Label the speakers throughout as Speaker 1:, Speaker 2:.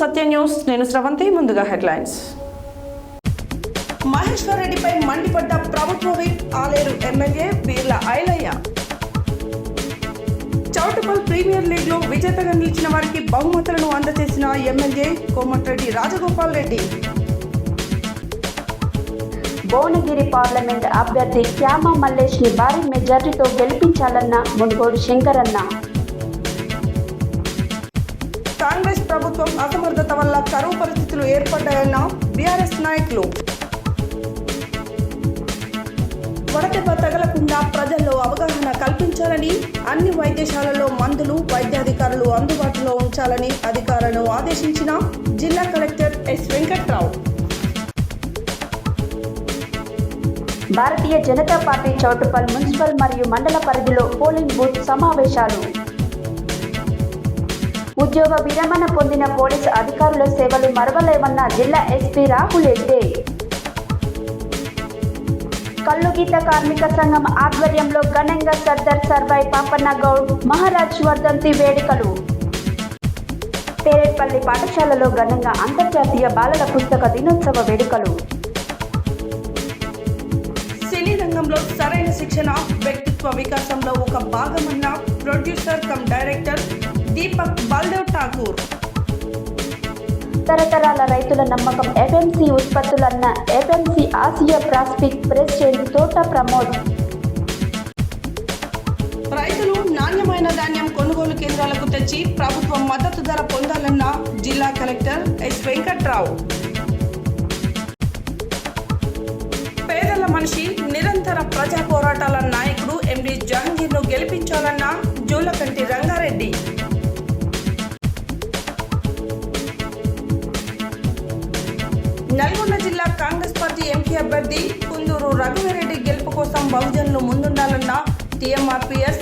Speaker 1: సత్య news. నేను శ్రవంతి. ముందుగా headlines. Maheshwar రెడ్డిపై మండిపడ్డ ప్రభుత్వ whip Aler MLA Beerla Ilaiah. Choutuppal premier league లో విజేతగా నిలిచిన వారికి బహుమతులను అందజేసిన ఎమ్మెల్యే కోమటిరెడ్డి రాజగోపాల్ రెడ్డి.
Speaker 2: భువనగిరి పార్లమెంట్ అభ్యర్థి క్యామ మల్లేష్ ని భారీ మెజార్టీతో గెలిపించాలన్న మునుగోడు శంకరన్న.
Speaker 1: కాంగ్రెస్ ప్రభుత్వం అసమర్థత వల్ల కరువు పరిస్థితులు ఏర్పడ్డాయన్న బీఆర్ఎస్ నాయకులు. వడదెబ్బ తగలకుండా ప్రజల్లో అవగాహన కల్పించాలని, అన్ని వైద్యశాలల్లో మందులు, వైద్యాధికారులు అందుబాటులో ఉంచాలని అధికారులను ఆదేశించిన జిల్లా collector S Venkatrao.
Speaker 2: Bharatiya Janata party Choutuppal municipal మరియు మండల పరిధిలో పోలింగ్ బూత్ సమావేశాలు. ఉద్యోగ విరమణ పొందిన పోలీసు అధికారుల సేవలు మరవలేవన్న జిల్లా ఎస్పీ రాహుల్ హెగ్డే. కల్లుగీత కార్మిక సంఘం ఆధ్వర్యంలో ఘనంగా సర్దార్ సర్వాయి పాపన్న గౌడ్ మహారాజ్ వర్ధంతి వేడుకలు. తేరేపల్లి పాఠశాలలో ఘనంగా అంతర్జాతీయ బాలల పుస్తక దినోత్సవ వేడుకలు.
Speaker 1: సినీ రంగంలో సరైన శిక్షణ వ్యక్తిత్వ వికాసంలో ఒక భాగమన్న producer cum director Deepak Baldev Thakur.
Speaker 2: తరతరాల రైతుల నమ్మకం ఎఫ్ఎంసీ ఉత్పత్తులన్న FMC Asia Pacific president Thota Pramod.
Speaker 1: రైతులు నాణ్యమైన ధాన్యం కొనుగోలు కేంద్రాలకు తెచ్చి ప్రభుత్వం మద్దతు ధర పొందాలన్న జిల్లా కలెక్టర్ ఎస్ వెంకట్రావు. పేదల మనిషి, నిరంతర ప్రజా పోరాటాల నాయకుడు ఎండి జహంగీర్ను గెలిపించాలన్న జూలకంటి రంగారెడ్డి. నల్గొండ జిల్లా కాంగ్రెస్ పార్టీ ఎంపీ అభ్యర్థి కుందూరు రఘువీరెడ్డి గెలుపు కోసం బహుజనులు ముందుండాలన్న టీఎంఆర్పీఎస్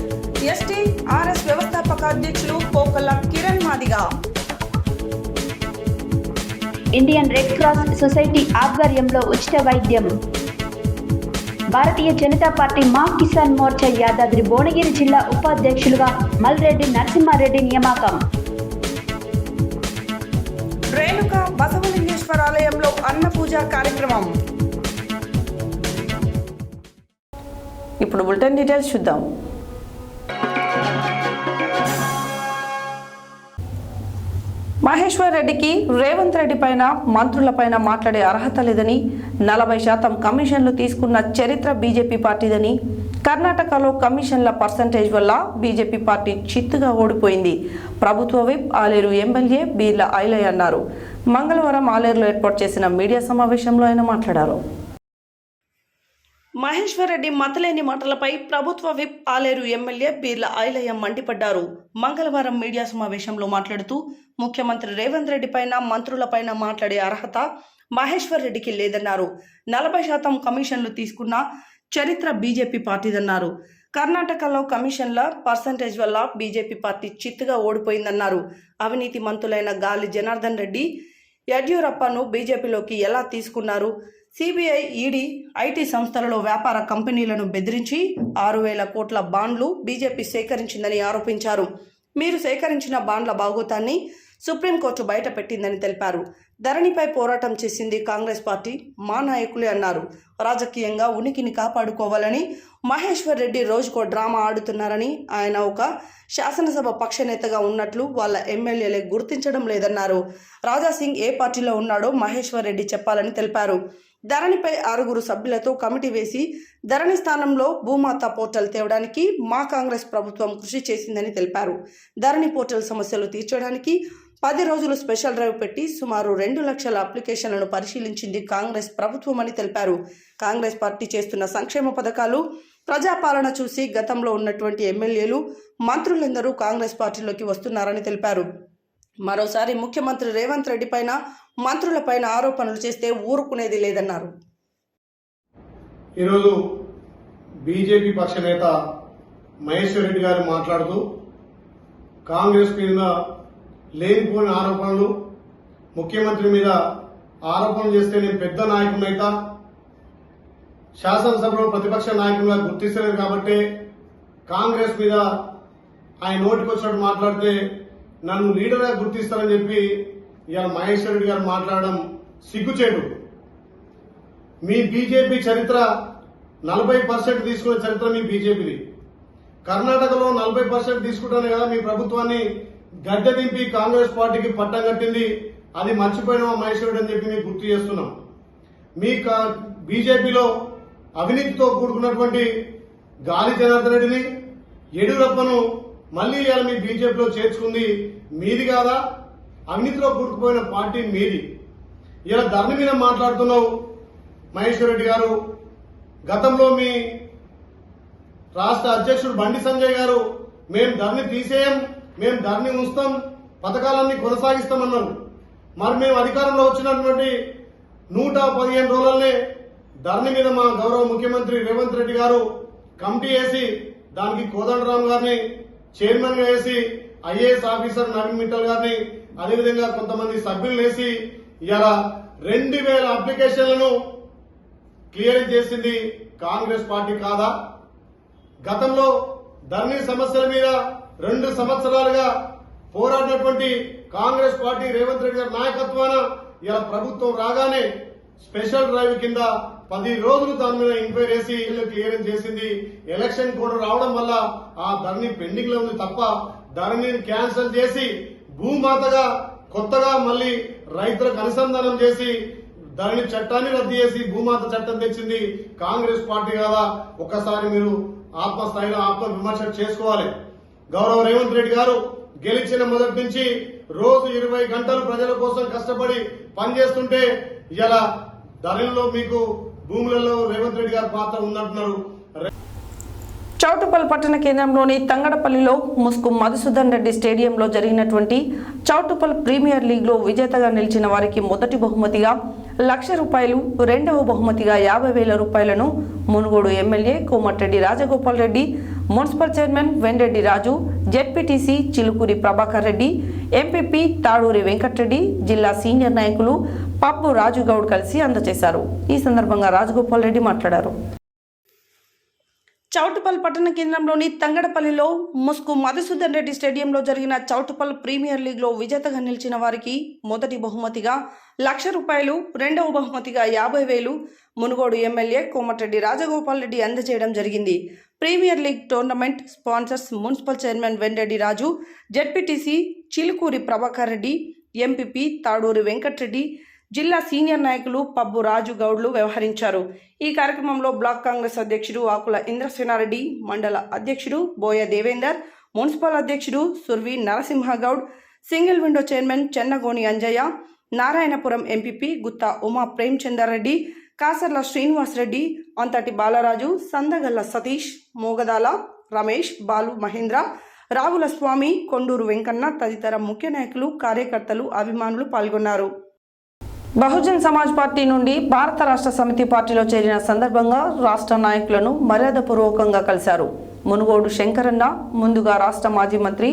Speaker 1: ఎస్టీ ఆర్ఎస్ వ్యవస్థాపక అధ్యక్షులు Pokala Kiran Madiga.
Speaker 2: Indian Red Cross society ఆధ్వర్యంలో ఉచిత వైద్యం. భారతీయ జనతా పార్టీ మా కిసాన్ మోర్చా యాదాద్రి భువనగిరి జిల్లా ఉపాధ్యక్షులుగా మల్రెడ్డి నరసింహారెడ్డి నియామకం.
Speaker 1: రేణుక బసవలింగేశ్వర ఆలయంలో అన్న పూజ కార్యక్రమం. ఇప్పుడు బులెటిన్ డీటెయిల్స్ చూద్దాం. మహేశ్వర్ రెడ్డికి రేవంత్ రెడ్డి పైన, మంత్రులపైన మాట్లాడే అర్హత లేదని, 40% కమిషన్లు తీసుకున్న చరిత్ర బీజేపీ పార్టీదని, కర్ణాటకలో కమిషన్ల పర్సంటేజ్ వల్ల బీజేపీ పార్టీ చిత్తుగా ఓడిపోయింది ప్రభుత్వ విప్ ఆలేరు ఎమ్మెల్యే బీర్ల ఐలయ్య అన్నారు. మంగళవారం ఆలేరులో ఏర్పాటు చేసిన మీడియా సమావేశంలో ఆయన మాట్లాడారు. మహేశ్వర్ రెడ్డి మతలేని మాటలపై ప్రభుత్వ విప్ ఆలేరు ఎమ్మెల్యే బీర్ల ఐలయ్య మండిపడ్డారు. మంగళవారం మీడియా సమావేశంలో మాట్లాడుతూ ముఖ్యమంత్రి రేవంత్ రెడ్డి పైన, మంత్రులపైన మాట్లాడే అర్హత మహేశ్వర్ రెడ్డికి లేదన్నారు. 40% కమిషన్లు తీసుకున్న చరిత్ర బీజేపీ పార్టీదన్నారు. కర్ణాటకలో కమిషన్ల పర్సంటేజ్ వల్ల బీజేపీ పార్టీ చిత్తుగా ఓడిపోయిందన్నారు. అవినీతి మంత్రులైన గాలి జనార్దన్ రెడ్డి, యడ్యూరప్పను బీజేపీలోకి ఎలా తీసుకున్నారు? సిబిఐ, ఈడీ, ఐటీ సంస్థలలో వ్యాపార కంపెనీలను బెదిరించి 6,000 కోట్ల బాండ్లు బీజేపీ సేకరించిందని ఆరోపించారు. మీరు సేకరించిన బాండ్ల బాగోతాన్ని సుప్రీంకోర్టు బయట పెట్టిందని తెలిపారు. ధరణిపై పోరాటం చేసింది కాంగ్రెస్ పార్టీ, మా నాయకులే అన్నారు. రాజకీయంగా ఉనికిని కాపాడుకోవాలని మహేశ్వర్ రెడ్డి రోజుకో డ్రామా ఆడుతున్నారని, ఆయన ఒక శాసనసభ పక్షనేతగా ఉన్నట్లు వాళ్ళ ఎమ్మెల్యేలే గుర్తించడం లేదన్నారు. రాజాసింగ్ ఏ పార్టీలో ఉన్నాడో మహేశ్వర్ రెడ్డి చెప్పాలని తెలిపారు. ధరణిపై 6 సభ్యులతో కమిటీ వేసి ధరణి స్థానంలో భూమాత పోర్టల్ తేవడానికి మా కాంగ్రెస్ ప్రభుత్వం కృషి చేసిందని తెలిపారు. ధరణి పోర్టల్ సమస్యలు తీర్చడానికి 10 రోజులు స్పెషల్ డ్రైవ్ పెట్టి సుమారు 2 లక్షల అప్లికేషన్లను పరిశీలించింది కాంగ్రెస్ ప్రభుత్వం అని తెలిపారు. కాంగ్రెస్ పార్టీ చేస్తున్న సంక్షేమ పథకాలు, ప్రజాపాలన చూసి గతంలో ఉన్నటువంటి ఎమ్మెల్యేలు, మంత్రులందరూ కాంగ్రెస్ పార్టీలోకి వస్తున్నారని తెలిపారు. మరోసారి ముఖ్యమంత్రి రేవంత్ రెడ్డి పైన, మంత్రులపైన ఆరోపణలు చేస్తే ఊరుకునేది లేదన్నారు.
Speaker 3: ఈరోజు బీజేపీ పక్ష నేత మహేశ్వర్ రెడ్డి గారు మాట్లాడుతూ కాంగ్రెస్ మీద లేనిపోయిన ఆరోపణలు, ముఖ్యమంత్రి మీద ఆరోపణలు చేస్తే నేను పెద్ద నాయకునైతా, శాసనసభలో ప్రతిపక్ష నాయకులుగా గుర్తిస్తలేదు కాబట్టి కాంగ్రెస్ మీద ఆయన నోటికి వచ్చినట్టు మాట్లాడితే నన్ను లీడర్గా గుర్తిస్తారని చెప్పి ఇవాళ మహేశ్వర్ రెడ్డి గారు మాట్లాడడం సిగ్గుచేటు. మీ బీజేపీ చరిత్ర 40% తీసుకునే చరిత్ర మీ బీజేపీది. కర్ణాటకలో 40% తీసుకుంటానే కదా మీ ప్రభుత్వాన్ని గద్దె దింపి కాంగ్రెస్ పార్టీకి పట్టం కట్టింది. అది మర్చిపోయినా మహేశ్వరుడు అని చెప్పి మీకు గుర్తు చేస్తున్నాం. మీ బీజేపీలో అవినీతితో కూడుకున్నటువంటి గాలి జనార్దన్ రెడ్డిని, యడ్యూరప్పను మళ్లీ ఇవాళ మీ బీజేపీలో చేర్చుకుంది మీది కాదా? అవినీతిలో కూడుకుపోయిన పార్టీ మీది. ఇలా ధర్ని మీద మాట్లాడుతున్నావు మహేశ్వర్ రెడ్డి గారు. గతంలో మీ రాష్ట్ర అధ్యక్షుడు బండి సంజయ్ గారు మేము ధర్ని తీసేయం, మేము ధర్ని ఉంచుతాం, పథకాలన్నీ కొనసాగిస్తామన్నారు. మరి మేము అధికారంలో వచ్చినటువంటి 115 రోజులనే ధర్ని మీద మా గౌరవ ముఖ్యమంత్రి రేవంత్ రెడ్డి గారు కమిటీ వేసి దానికి కోదండరాం గారిని చైర్మన్ గా వేసి ఐఏఎస్ ఆఫీసర్ నవీన్ మిట్టల్ గారిని అదేవిధంగా కొంతమంది సభ్యులు వేసి ఇలా 2000 అప్లికేషన్లను క్లియర్ చేసింది కాంగ్రెస్ పార్టీ కాదా? గతంలో ధరణి సమస్యల మీద 2 సంవత్సరాలుగా పోరాడినటువంటి కాంగ్రెస్ పార్టీ రేవంత్ రెడ్డి గారి నాయకత్వాన ఇలా ప్రభుత్వం రాగానే స్పెషల్ డ్రైవ్ కింద 10 రోజులు దాని మీద ఎంక్వైరీ చేసి క్లియరెన్స్ చేసింది. ఎలక్షన్ కోడ్ రావడం వల్ల ఆ ధరణి పెండింగ్ లో ఉంది తప్ప ధరణిని క్యాన్సిల్ చేసి భూమాతగా కొత్తగా మళ్లీ రైతులకు అనుసంధానం చేసి ధరణి చట్టాన్ని రద్దు చేసి భూమాత చట్టం తెచ్చింది కాంగ్రెస్ పార్టీ కాదా? ఒక్కసారి మీరు ఆత్మస్థాయిలో ఆత్మ విమర్శ చేసుకోవాలి. గౌరవ రేవంత్ రెడ్డి గారు గెలిచిన మొదటి నుంచి రోజు 20 గంటలు ప్రజల కోసం కష్టపడి పనిచేస్తుంటే ఇలా ధరల్లో మీకు భూములలో రేవంత్ రెడ్డి గారి పాత్ర ఉందంటున్నారు.
Speaker 1: చౌటుప్పల్ పట్టణ కేంద్రంలోని తంగడపల్లిలో ముస్కు మధుసూదన్ రెడ్డి స్టేడియంలో జరిగినటువంటి చౌటుప్పల్ ప్రీమియర్ లీగ్లో విజేతగా నిలిచిన వారికి మొదటి బహుమతిగా ₹1,00,000, రెండవ బహుమతిగా ₹50,000 Munugode MLA Komatireddy Rajagopal Reddy, municipal chairman Venreddy Raju, ZPTC Chilukuri Prabhakar Reddy, MPP Taduri Venkatreddy, జిల్లా సీనియర్ నాయకులు పప్పు రాజుగౌడ్ కలిసి అందజేశారు. ఈ సందర్భంగా రాజగోపాల్ రెడ్డి మాట్లాడారు. చౌటుప్పల్ పట్టణ కేంద్రంలోని తంగడపల్లిలో ముస్కు మధుసూదన్ రెడ్డి స్టేడియంలో జరిగిన చౌటుప్పల్ ప్రీమియర్ లీగ్లో విజేతగా నిలిచిన వారికి మొదటి బహుమతిగా ₹1,00,000, రెండవ బహుమతిగా ₹50,000 మునుగోడు ఎమ్మెల్యే కోమటిరెడ్డి రాజగోపాల్ రెడ్డి అందజేయడం జరిగింది. Premier league tournament sponsors municipal chairman Venreddy Raju, ZPTC Chilukuri Prabhakar Reddy, MPP Taduri Venkatreddy, జిల్లా సీనియర్ నాయకులు పబ్బు రాజు గౌడ్లు వ్యవహరించారు. ఈ కార్యక్రమంలో బ్లాక్ కాంగ్రెస్ అధ్యక్షుడు ఆకుల ఇంద్రసేనారెడ్డి, మండల అధ్యక్షుడు బోయ దేవేందర్, మున్సిపల్ అధ్యక్షుడు Survi Narasimhagoud, single window chairman Chennagoni Anjaiah, Narayanapuram MPP Gutha Uma Premchander Reddy, Kasarla Srinivas Reddy, Anthati Balaraju, సందగల్ల Satish, మోగదాల Ramesh, Balu Mahindra, Ravula స్వామి, కొండూరు వెంకన్న తదితర ముఖ్య నాయకులు, కార్యకర్తలు, అభిమానులు పాల్గొన్నారు. బహుజన్ సమాజ్ పార్టీ నుండి భారత రాష్ట్ర సమితి పార్టీలో చేరిన సందర్భంగా రాష్ట్ర నాయకులను మర్యాదపూర్వకంగా కలిశారు. మునుగోడు శంకరన్న ముందుగా రాష్ట్ర మాజీ మంత్రి,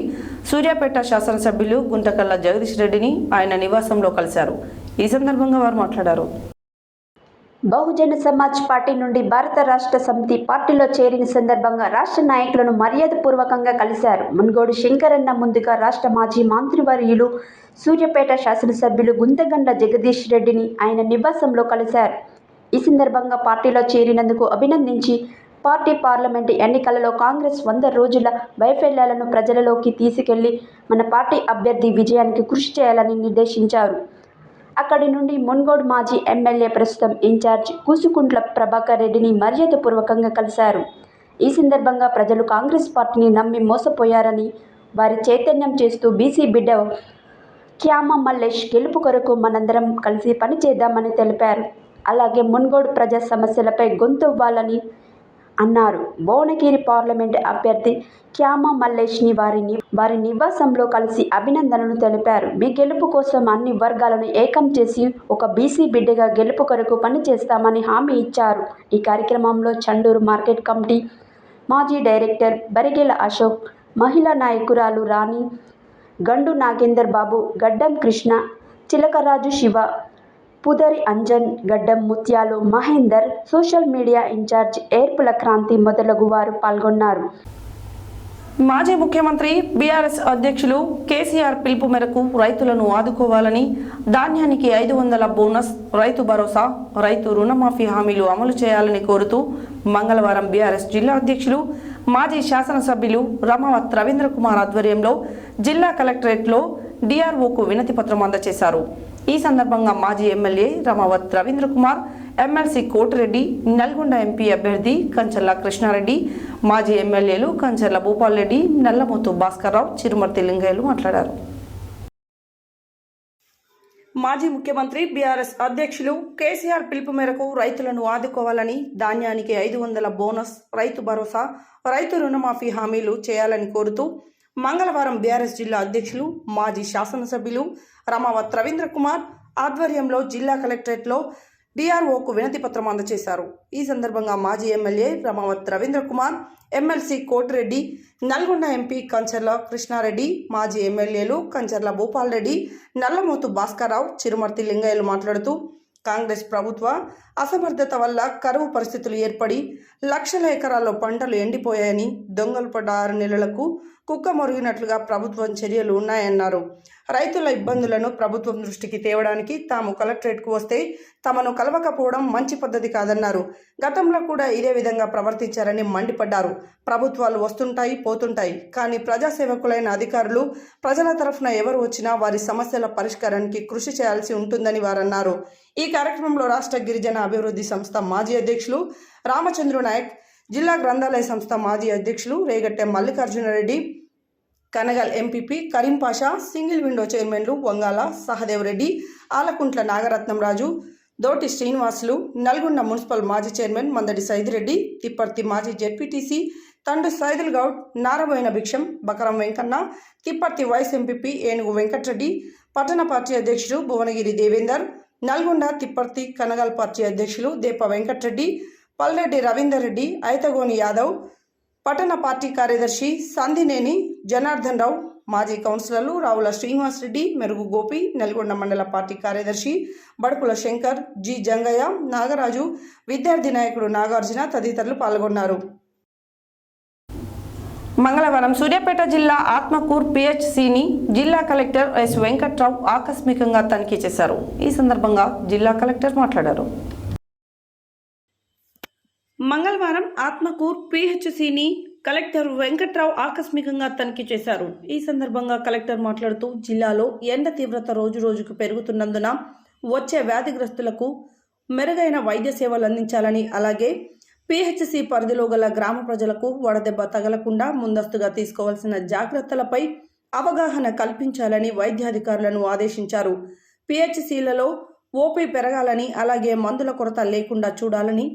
Speaker 1: సూర్యాపేట శాసనసభ్యులు గుంటకల్ల జగదీష్ రెడ్డిని ఆయన నివాసంలో కలిశారు. ఈ సందర్భంగా వారు మాట్లాడారు.
Speaker 2: బహుజన సమాజ్ పార్టీ నుండి భారత రాష్ట్ర సమితి పార్టీలో చేరిన సందర్భంగా రాష్ట్ర నాయకులను మర్యాదపూర్వకంగా కలిశారు. మునుగోడు శంకరన్న ముందుగా రాష్ట్ర మాజీ మంత్రివర్యులు, సూర్యాపేట శాసనసభ్యులు గుంతగండ్ల జగదీష్ రెడ్డిని ఆయన నివాసంలో కలిశారు. ఈ సందర్భంగా పార్టీలో చేరినందుకు అభినందించి పార్టీ పార్లమెంటు ఎన్నికలలో కాంగ్రెస్ 100 రోజుల వైఫల్యాలను ప్రజలలోకి తీసుకెళ్లి మన పార్టీ అభ్యర్థి విజయానికి కృషి చేయాలని నిర్దేశించారు. అక్కడి నుండి మున్గోడు మాజీ ఎమ్మెల్యే ప్రస్తుతం ఇన్ఛార్జ్ కూసుకుంట్ల ప్రభాకర్ రెడ్డిని మర్యాదపూర్వకంగా కలిశారు. ఈ సందర్భంగా ప్రజలు కాంగ్రెస్ పార్టీని నమ్మి మోసపోయారని, వారి చైతన్యం చేస్తూ బీసీ బిడ్డ క్యామ మల్లేష్ గెలుపు కొరకు మనందరం కలిసి పనిచేద్దామని తెలిపారు. అలాగే మున్గోడు ప్రజా సమస్యలపై గొంతువ్వాలని అన్నారు. భువనగిరి పార్లమెంట్ అభ్యర్థి క్యామ మల్లేష్ని వారి నివాసంలో కలిసి అభినందనలు తెలిపారు. మీ గెలుపు కోసం అన్ని వర్గాలను ఏకం చేసి ఒక బీసీ బిడ్డగా గెలుపు కొరకు పనిచేస్తామని హామీ ఇచ్చారు. ఈ కార్యక్రమంలో చండూరు మార్కెట్ కమిటీ మాజీ డైరెక్టర్ బరిగెల అశోక్, మహిళా నాయకురాలు రాణి, గండు నాగేందర్ బాబు, గడ్డం Krishna, Chilakaraju Shiva, Pudari Anjan, Gaddam Muthyalu, Mahender, social media incharge Erpula Kranthi మొదలగు వారు పాల్గొన్నారు.
Speaker 1: మాజీ ముఖ్యమంత్రి బీఆర్ఎస్ అధ్యక్షులు కేసీఆర్ పిలుపు మేరకు రైతులను ఆదుకోవాలని, ధాన్యానికి 500 బోనస్, రైతు భరోసా, రైతు రుణమాఫీ హామీలు అమలు చేయాలని కోరుతూ మంగళవారం బీఆర్ఎస్ జిల్లా అధ్యక్షులు మాజీ శాసనసభ్యులు రమావత్ రవీంద్ర కుమార్ ఆధ్వర్యంలో జిల్లా కలెక్టరేట్లో డిఆర్ఓకు వినతి పత్రం అందజేశారు. ఈ సందర్భంగా మాజీ MLA Ramavath Ravindra Kumar, MLC Kotireddy, Nalgonda MP అభ్యర్థి కంచర్ల కృష్ణారెడ్డి, మాజీ ఎమ్మెల్యేలు కంచర్ల భూపాల్ రెడ్డి, నల్లమోతు భాస్కర్రావు, చిరుమర్తి లింగయ్యలు మాట్లాడారు. మాజీ ముఖ్యమంత్రి బీఆర్ఎస్ అధ్యక్షులు కేసీఆర్ పిలుపు మేరకు రైతులను ఆదుకోవాలని, ధాన్యానికి 500 బోనస్, రైతు భరోసా, రైతు రుణమాఫీ హామీలు చేయాలని కోరుతూ మంగళవారం బీఆర్ఎస్ జిల్లా అధ్యక్షులు మాజీ శాసనసభ్యులు రమావత్ రవీంద్ర కుమార్ ఆధ్వర్యంలో జిల్లా కలెక్టరేట్లో డిఆర్ఓకు వినతి పత్రం అందజేశారు. ఈ సందర్భంగా మాజీ MLA Ramavath Ravindra Kumar, MLC Kotireddy, Nalgonda MP Kancharla Krishnareddy, మాజీ ఎమ్మెల్యేలు కంచర్ల భూపాల్ రెడ్డి, నల్లమోతు భాస్కర్రావు, చిరుమర్తి లింగయ్యలు మాట్లాడుతూ కాంగ్రెస్ ప్రభుత్వ అసమర్థత వల్ల కరువు పరిస్థితులు ఏర్పడి లక్షల ఎకరాల్లో పంటలు ఎండిపోయాయని, దొంగలు పడ్డ 6 నెలలకు కుక్క మొరిగినట్లుగా ప్రభుత్వం చర్యలు ఉన్నాయన్నారు. రైతుల ఇబ్బందులను ప్రభుత్వం దృష్టికి తేవడానికి తాము కలెక్టరేట్కు వస్తే తమను కలవకపోవడం మంచి పద్ధతి కాదన్నారు. గతంలో కూడా ఇదే విధంగా ప్రవర్తించారని మండిపడ్డారు. ప్రభుత్వాలు వస్తుంటాయి, పోతుంటాయి, కానీ ప్రజాసేవకులైన అధికారులు ప్రజల తరఫున ఎవరు వచ్చినా వారి సమస్యల పరిష్కారానికి కృషి చేయాల్సి ఉంటుందని వారన్నారు. ఈ కార్యక్రమంలో రాష్ట్ర గిరిజన అభివృద్ధి సంస్థ మాజీ అధ్యక్షులు రామచంద్ర నాయక్, జిల్లా గ్రంథాలయ సంస్థ మాజీ అధ్యక్షులు Regatte Mallikarjunareddy, Kanagal MPP Karim Pasha, single window చైర్మన్లు వంగాల సహదేవ్ రెడ్డి, ఆలకుంట్ల నాగరత్నం రాజు, దోటి శ్రీనివాసులు, నల్గొండ మున్సిపల్ మాజీ చైర్మన్ మందడి సైదిరెడ్డి, తిప్పర్తి మాజీ ZPTC Thandu Saidul Goud, Naraboina Bhiksham, Bakaram Venkanna, Tipparthi vice MPP Enugu Venkatreddy, పట్టణ పార్టీ అధ్యక్షుడు భువనగిరి దేవేందర్, నల్గొండ తిప్పర్తి కనగల్ పార్టీ అధ్యక్షులు దేప వెంకట్రెడ్డి, పల్రెడ్డి రవీందర్ రెడ్డి, ఐతగోని యాదవ్, పట్టణ పార్టీ కార్యదర్శి సందినేని జనార్దన్ రావు, మాజీ కౌన్సిలర్లు రావుల శ్రీనివాస్ రెడ్డి, మెరుగు గోపి, నల్గొండ మండల పార్టీ కార్యదర్శి బడుకుల శంకర్, జి జంగయ్య, నాగరాజు, విద్యార్థి నాయకుడు నాగార్జున తదితరులు పాల్గొన్నారు. మంగళవారం సూర్యాపేట జిల్లా ఆత్మకూర్ పిహెచ్సిని జిల్లా కలెక్టర్ ఎస్ వెంకట్రావు ఆకస్మికంగా తనిఖీ చేశారు. ఈ సందర్భంగా జిల్లా కలెక్టర్ మాట్లాడారు. మంగళవారం ఆత్మకూర్ పిహెచ్సిని కలెక్టర్ వెంకట్రావు ఆకస్మికంగా తనిఖీ చేశారు. ఈ సందర్భంగా కలెక్టర్ మాట్లాడుతూ జిల్లాలో ఎండ తీవ్రత రోజురోజుకు పెరుగుతున్నందున వచ్చే వ్యాధిగ్రస్తులకు మెరుగైన వైద్య సేవలు అందించాలని, అలాగే పిహెచ్సి పరిధిలో గల గ్రామ ప్రజలకు వడదెబ్బ తగలకుండా ముందస్తుగా తీసుకోవాల్సిన జాగ్రత్తలపై అవగాహన కల్పించాలని వైద్యాధికారులను ఆదేశించారు. పిహెచ్సిలలో ఓపీ పెరగాలని, అలాగే మందుల కొరత లేకుండా చూడాలని,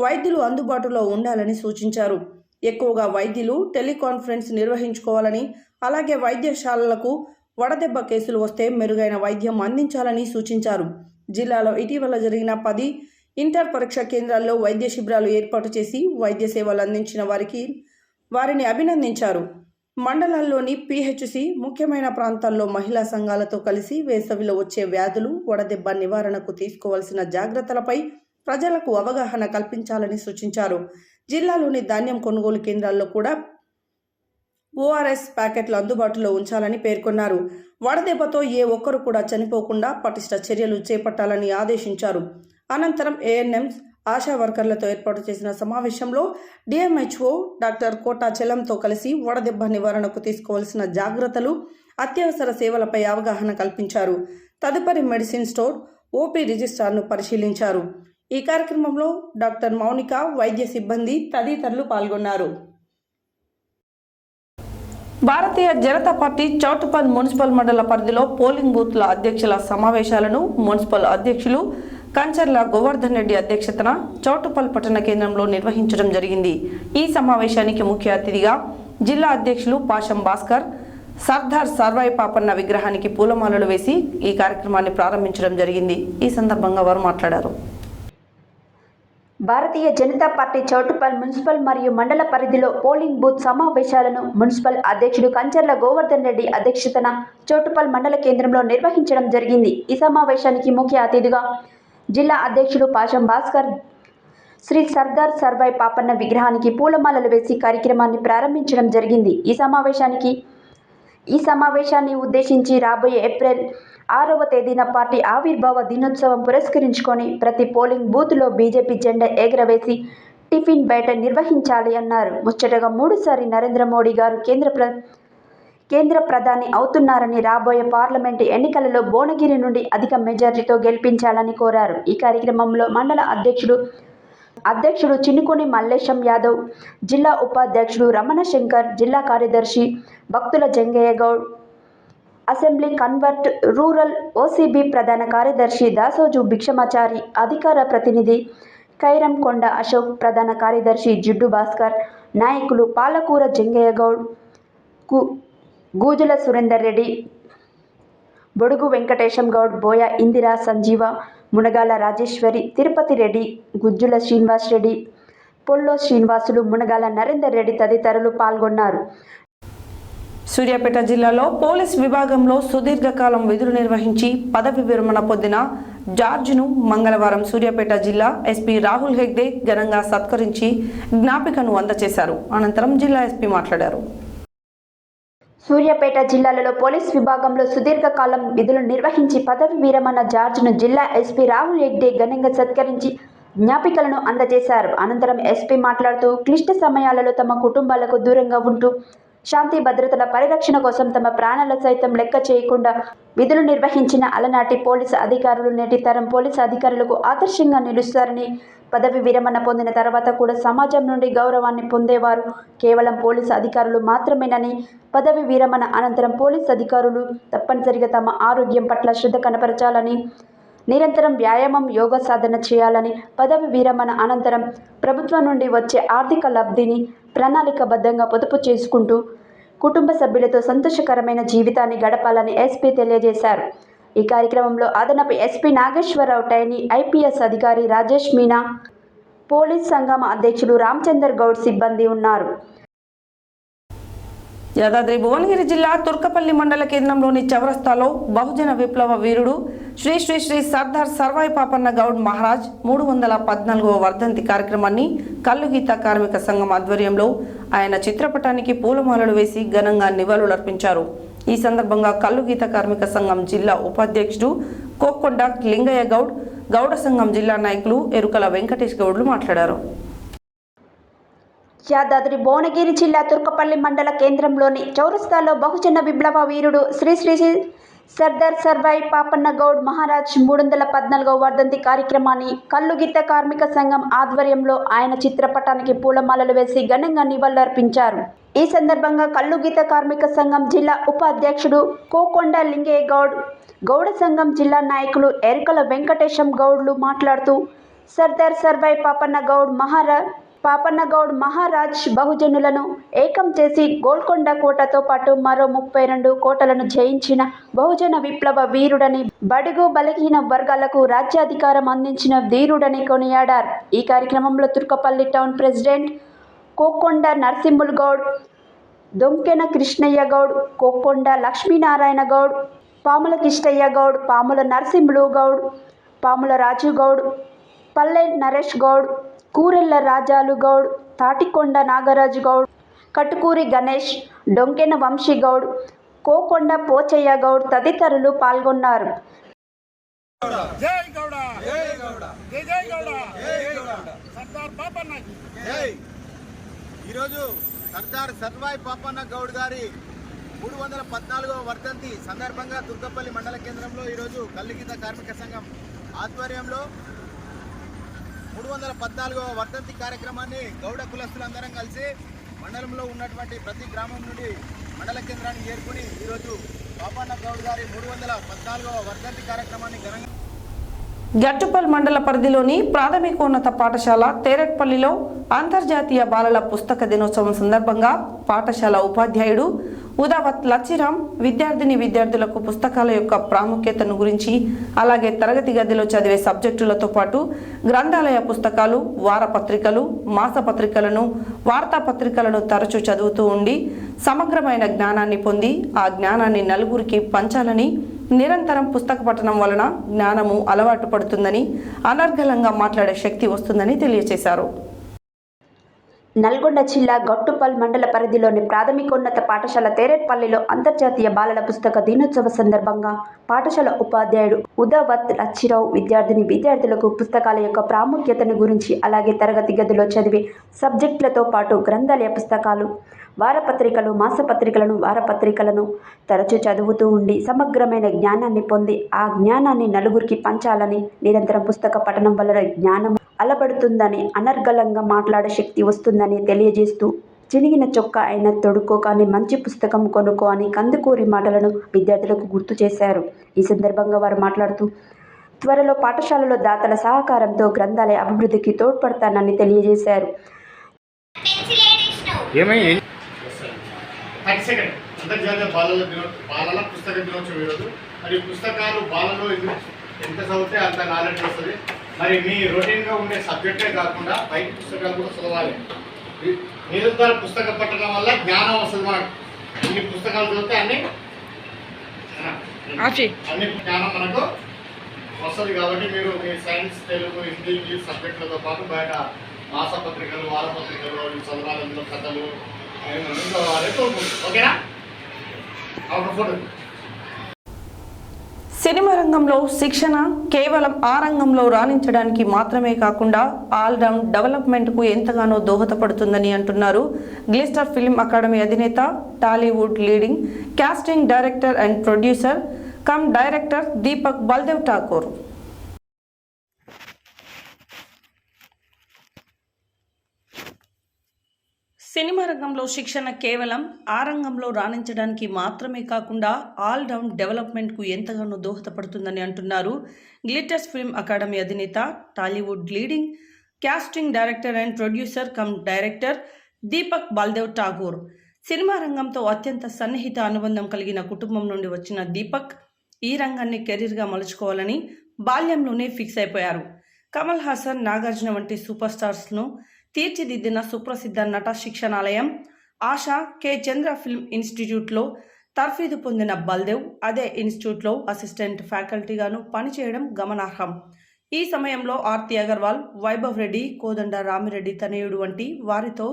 Speaker 1: వైద్యులు అందుబాటులో ఉండాలని సూచించారు. ఎక్కువగా వైద్యులు టెలికాన్ఫరెన్స్ నిర్వహించుకోవాలని, అలాగే వైద్యశాలలకు వడదెబ్బ కేసులు వస్తే మెరుగైన వైద్యం అందించాలని సూచించారు. జిల్లాలో ఇటీవల జరిగిన 10 ఇంటర్ పరీక్ష కేంద్రాల్లో వైద్య శిబిరాలు ఏర్పాటు చేసి వైద్య సేవలు అందించిన వారిని అభినందించారు. మండలాల్లోని పిహెచ్సి ముఖ్యమైన ప్రాంతాల్లో మహిళా సంఘాలతో కలిసి వేసవిలో వచ్చే వ్యాధులు, వడదెబ్బ నివారణకు తీసుకోవాల్సిన జాగ్రత్తలపై ప్రజలకు అవగాహన కల్పించాలని సూచించారు. జిల్లాలోని ధాన్యం కొనుగోలు కేంద్రాల్లో కూడా ఓఆర్ఎస్ ప్యాకెట్లు అందుబాటులో ఉంచాలని పేర్కొన్నారు. వడదెబ్బతో ఏ ఒక్కరు కూడా చనిపోకుండా పటిష్ట చర్యలు చేపట్టాలని ఆదేశించారు. అనంతరం ఏఎన్ఎంస్, ఆశా వర్కర్లతో ఏర్పాటు చేసిన సమావేశంలో డిఎంహెచ్ఓ డాక్టర్ కోటా చెలంతో కలిసి వడదెబ్బ నివారణకు తీసుకోవాల్సిన జాగ్రత్తలు, అత్యవసర సేవలపై అవగాహన కల్పించారు. తదుపరి మెడిసిన్ స్టోర్, ఓపీ రిజిస్ట్రార్ను పరిశీలించారు. ఈ కార్యక్రమంలో డాక్టర్ మౌనిక, వైద్య సిబ్బంది తదితరులు పాల్గొన్నారు. భారతీయ జనతా పార్టీ చౌటుప్పల్ మున్సిపల్ మండల పరిధిలో పోలింగ్ బూత్ల అధ్యక్షుల సమావేశాలను మున్సిపల్ అధ్యక్షులు కంచర్ల గోవర్ధన్ రెడ్డి అధ్యక్షతన చౌటుప్పల్ పట్టణ కేంద్రంలో నిర్వహించడం జరిగింది. ఈ సమావేశానికి ముఖ్య అతిథిగా జిల్లా అధ్యక్షులు పాషం భాస్కర్ సర్దార్ సర్వాయి పాపన్న విగ్రహానికి పూలమాలలు వేసి ఈ కార్యక్రమాన్ని ప్రారంభించడం జరిగింది. ఈ సందర్భంగా వారు మాట్లాడారు.
Speaker 2: భారతీయ జనతా పార్టీ చౌటుప్పల్ మున్సిపల్ మరియు మండల పరిధిలో పోలింగ్ బూత్ సమావేశాలను మున్సిపల్ అధ్యక్షుడు కంచర్ల గోవర్ధన్ రెడ్డి అధ్యక్షతన చౌటుప్పల్ మండల కేంద్రంలో నిర్వహించడం జరిగింది. ఈ సమావేశానికి ముఖ్య అతిథిగా జిల్లా అధ్యక్షుడు పాషం భాస్కర్ శ్రీ సర్దార్ సర్వాయి పాపన్న విగ్రహానికి పూలమాలలు వేసి కార్యక్రమాన్ని ప్రారంభించడం జరిగింది. ఈ సమావేశాన్ని ఉద్దేశించి రాబోయే ఏప్రిల్ 6వ తేదీన పార్టీ ఆవిర్భావ దినోత్సవం పురస్కరించుకొని ప్రతి పోలింగ్ బూత్లో బీజేపీ జెండా ఎగురవేసి టిఫిన్ బయట నిర్వహించాలి అన్నారు. ముచ్చటగా 3సారి నరేంద్ర మోడీ గారు కేంద్ర ప్రధాని అవుతున్నారని, రాబోయే పార్లమెంటు ఎన్నికలలో భువనగిరి నుండి అధిక మెజార్టీతో గెలిపించాలని కోరారు. ఈ కార్యక్రమంలో మండల అధ్యక్షుడు చినుకుని మల్లేశం యాదవ్, జిల్లా ఉపాధ్యక్షుడు రమణ శంకర్, జిల్లా కార్యదర్శి భక్తుల Jangaiah Goud, assembly convert rural OCB ప్రధాన కార్యదర్శి దాసోజు భిక్షమాచారి, అధికార ప్రతినిధి కైరం కొండ అశోక్, ప్రధాన కార్యదర్శి జిడ్డు భాస్కర్, నాయకులు పాలకూర జంగయ్య గౌడ్, గూజుల సురేందర్ రెడ్డి, బొడుగు వెంకటేశం గౌడ్, బోయ ఇందిరా, సంజీవ, మునగాల రాజేశ్వరి, తిరుపతి రెడ్డి, గుజ్జుల శ్రీనివాస్ రెడ్డి, పొల్లో శ్రీనివాసులు, మునగాల నరేందర్ రెడ్డి తదితరులు పాల్గొన్నారు.
Speaker 1: సూర్యాపేట జిల్లాలో పోలీస్ విభాగంలో సుదీర్ఘకాలం విధులు నిర్వహించి పదవి విరమణ పొందిన జార్జ్ను మంగళవారం సూర్యాపేట జిల్లా ఎస్పీ రాహుల్ హెగ్డే ఘనంగా సత్కరించి జ్ఞాపికను అందజేశారు. అనంతరం జిల్లా ఎస్పీ మాట్లాడారు.
Speaker 2: సూర్యాపేట జిల్లాలో పోలీస్ విభాగంలో సుదీర్ఘకాలం విధులు నిర్వహించి పదవి విరమణ జార్జ్ను జిల్లా ఎస్పీ రాహుల్ హెగ్డే ఘనంగా సత్కరించి జ్ఞాపికలను అందజేశారు. అనంతరం ఎస్పీ మాట్లాడుతూ క్లిష్ట సమయాలలో తమ కుటుంబాలకు దూరంగా ఉంటూ శాంతి భద్రతల పరిరక్షణ కోసం తమ ప్రాణాల సైతం లెక్క చేయకుండా విధులు నిర్వహించిన అలనాటి పోలీసు అధికారులు నేటి తరం పోలీసు అధికారులకు ఆదర్శంగా నిలుస్తారని, పదవి విరమణ పొందిన తర్వాత కూడా సమాజం నుండి గౌరవాన్ని పొందేవారు కేవలం పోలీసు అధికారులు మాత్రమేనని, పదవి విరమణ అనంతరం పోలీసు అధికారులు తప్పనిసరిగా తమ ఆరోగ్యం పట్ల శ్రద్ధ కనపరచాలని, నిరంతరం వ్యాయామం, యోగా సాధన చేయాలని, పదవి విరమణ అనంతరం ప్రభుత్వం నుండి వచ్చే ఆర్థిక లబ్ధిని ప్రణాళికాబద్ధంగా పొదుపు చేసుకుంటూ కుటుంబ సభ్యులతో సంతోషకరమైన జీవితాన్ని గడపాలని ఎస్పీ తెలియజేశారు. ఈ కార్యక్రమంలో అదనపు ఎస్పీ నాగేశ్వరరావు, టైనీ ఐపీఎస్ అధికారి రాజేష్ మీనా, పోలీస్ సంఘం అధ్యక్షుడు రామచందర్ గౌడ్ సిబ్బంది ఉన్నారు.
Speaker 1: యాదాద్రి భువనగిరి జిల్లా తుర్కపల్లి మండల కేంద్రంలోని చౌరస్తాలో బహుజన విప్లవ వీరుడు శ్రీ శ్రీ శ్రీ సర్దార్ సర్వాయి పాపన్న గౌడ్ మహారాజ్ 314వ వర్ధంతి కార్యక్రమాన్ని కల్లుగీత కార్మిక సంఘం ఆధ్వర్యంలో ఆయన చిత్రపటానికి పూలమాలలు వేసి ఘనంగా నివాళులర్పించారు. ఈ సందర్భంగా కల్లుగీత కార్మిక సంఘం జిల్లా ఉపాధ్యక్షుడు కోక్కొండ లింగయ్య గౌడ్, గౌడ సంఘం జిల్లా నాయకులు ఎరుకల వెంకటేష్ గౌడ్లు మాట్లాడారు.
Speaker 2: యాదాద్రి భువనగిరి జిల్లా తుర్కపల్లి మండల కేంద్రంలోని చౌరస్తాలో బహుజన విప్లవ వీరుడు శ్రీ శ్రీ సర్దార్ సర్వాయి పాపన్న గౌడ్ మహారాజ్ 314వ వర్ధంతి కార్యక్రమాన్ని కల్లుగీత కార్మిక సంఘం ఆధ్వర్యంలో ఆయన చిత్రపటానికి పూలమాలలు వేసి ఘనంగా నివాళులర్పించారు. ఈ సందర్భంగా కల్లుగీత కార్మిక సంఘం జిల్లా ఉపాధ్యక్షుడు కోకొండ లింగయ్య గౌడ్, గౌడ సంఘం జిల్లా నాయకులు ఎరుకల వెంకటేశం గౌడ్లు మాట్లాడుతూ సర్దార్ సర్వాయి పాపన్న గౌడ్ మహారాజ్ బహుజనులను ఏకం చేసి గోల్కొండ కోటతో పాటు మరో 32 కోటలను జయించిన బహుజన విప్లవ వీరుడని, బడుగు బలహీన వర్గాలకు రాజ్యాధికారం అందించిన ధీరుడని కొనియాడారు. ఈ కార్యక్రమంలో తుర్కపల్లి టౌన్ ప్రెసిడెంట్ కోక్కొండ నరసింహులు గౌడ్, దొంకెన కృష్ణయ్య గౌడ్, కోక్కొండ లక్ష్మీనారాయణ గౌడ్, పాముల కిష్టయ్య గౌడ్, పాముల నరసింహులు గౌడ్, పాముల రాజు గౌడ్, పల్లె నరేష్ గౌడ్, కూరెళ్ల రాజాలు గౌడ్, తాటికొండ నాగరాజు గౌడ్, కటుకూరి గణేష్, డొంకెన వంశీ గౌడ్, కోకొండ పోచయ్య గౌడ్ తదితరులు పాల్గొన్నారు.
Speaker 4: ఈరోజు సర్దార్ సర్వాయి పాపన్న గౌడ్ గారి 314వ వర్ధంతి సందర్భంగా తుర్కపల్లి మండల కేంద్రంలో ఈరోజు కల్లుగీత కార్మిక సంఘం ఆధ్వర్యంలో 314వ వర్ధంతి కార్యక్రమాన్ని గౌడ కులస్తులందరం కలిసి మండలంలో ఉన్నటువంటి ప్రతి గ్రామం నుండి మండల కేంద్రాన్ని చేరుకుని ఈరోజు పాపన్న గౌడ్ గారి 314వ వర్ధంతి కార్యక్రమాన్ని ఘనంగా
Speaker 1: గట్టుపల్ మండల పరిధిలోని ప్రాథమికోన్నత పాఠశాల తేరట్పల్లిలో అంతర్జాతీయ బాలల పుస్తక దినోత్సవం సందర్భంగా పాఠశాల ఉపాధ్యాయుడు ఉదావత్ లచ్చిరాం విద్యార్థులకు పుస్తకాల యొక్క ప్రాముఖ్యతను గురించి, అలాగే తరగతి గదిలో చదివే సబ్జెక్టులతో పాటు గ్రంథాలయ పుస్తకాలు, వారపత్రికలు, మాసపత్రికలను, వార్తాపత్రికలను తరచూ చదువుతూ ఉండి సమగ్రమైన జ్ఞానాన్ని పొంది ఆ జ్ఞానాన్ని నలుగురికి పంచాలని నిరంతరం పుస్తక పఠనం వలన జ్ఞానము అలవాటు పడుతుందని, అనర్గళంగా మాట్లాడే శక్తి వస్తుందని తెలియజేశారు.
Speaker 2: నల్గొండ జిల్లా గట్టుపల్ మండల పరిధిలోని ప్రాథమికోన్నత పాఠశాల తేరెట్పల్లిలో అంతర్జాతీయ బాలల పుస్తక దినోత్సవ సందర్భంగా పాఠశాల ఉపాధ్యాయుడు ఉదావత్ లచ్చిరావు విద్యార్థులకు పుస్తకాల యొక్క ప్రాముఖ్యతను గురించి, అలాగే తరగతి గదిలో చదివే సబ్జెక్టులతో పాటు గ్రంథాలయ పుస్తకాలు, వారపత్రికలు, వారపత్రికలను తరచూ చదువుతూ ఉండి సమగ్రమైన జ్ఞానాన్ని పొంది ఆ జ్ఞానాన్ని నలుగురికి పంచాలని, నిరంతరం పుస్తక పఠనం వలన జ్ఞానం అలబడుతుందని, అనర్గళంగా మాట్లాడే శక్తి వస్తుందని తెలియజేస్తూ, చినిగిన చొక్కా అయినా తొడుక్కో కానీ మంచి పుస్తకం కొనుక్కో అని కందుకూరి మాటలను విద్యార్థులకు గుర్తు చేశారు. ఈ సందర్భంగా వారు మాట్లాడుతూ, త్వరలో పాఠశాలలో దాతల సహకారంతో గ్రంథాలయ అభివృద్ధికి తోడ్పడతానని తెలియజేశారు.
Speaker 3: అంతర్జాతీయ బాలల పుస్తక దినోత్సవం ఈరోజు. మరి పుస్తకాలు బాలలో ఎంత చదివితే అంత నాలెడ్జ్ వస్తుంది. మరి మీ రొటీన్గా ఉండే సబ్జెక్టే కాకుండా బయట పుస్తకాలు కూడా చదవాలి. నిరంతర పుస్తక పఠనం వల్ల జ్ఞానం వస్తుంది. మనకు ఇన్ని పుస్తకాలు చదివితే అన్ని జ్ఞానం మనకు వస్తుంది. కాబట్టి మీరు మీ సైన్స్, తెలుగు, హిందీ, ఇంగ్లీష్ సబ్జెక్టులతో పాటు బయట మాసపత్రికలు, వారపత్రికలు చదవాలి. అందులో కథలు ఓకేనా?
Speaker 1: సినిమా రంగంలో శిక్షణ కేవలం ఆ రంగంలో రాణించడానికి మాత్రమే కాకుండా ఆల్రౌండ్ డెవలప్మెంట్కు ఎంతగానో దోహదపడుతుందని అంటున్నారు గ్లిస్టర్ ఫిల్మ్ అకాడమీ అధినేత, Tollywood leading casting director and producer cum director Deepak Baldev Thakur. Cinema రంగంలో శిక్షణ కేవలం ఆ రంగంలో రాణించడానికి మాత్రమే కాకుండా ఆల్రౌండ్ డెవలప్మెంట్కు ఎంతగానో దోహదపడుతుందని అంటున్నారు గ్లిటర్స్ ఫిల్మ్ అకాడమీ అధినేత, Tollywood leading casting director and producer cum director Deepak Baldev Thakur. Cinema రంగంతో అత్యంత సన్నిహిత అనుబంధం కలిగిన కుటుంబం నుండి వచ్చిన దీపక్ ఈ రంగాన్ని కెరీర్గా మలుచుకోవాలని బాల్యంలోనే ఫిక్స్ అయిపోయారు. కమల్ హాసన్, నాగార్జున వంటి సూపర్ స్టార్స్ను తీర్చిదిద్దిన సుప్రసిద్ధ నట శిక్షణాలయం ఆశా కె చంద్ర ఫిల్మ్ ఇన్స్టిట్యూట్లో తర్ఫీదు పొందిన బల్దేవ్ అదే ఇన్స్టిట్యూట్లో అసిస్టెంట్ ఫ్యాకల్టీగాను పనిచేయడం గమనార్హం. ఈ సమయంలో ఆర్తి అగర్వాల్, వైభవ్ రెడ్డి, కోదండ రామిరెడ్డి తనయుడు వంటి వారితో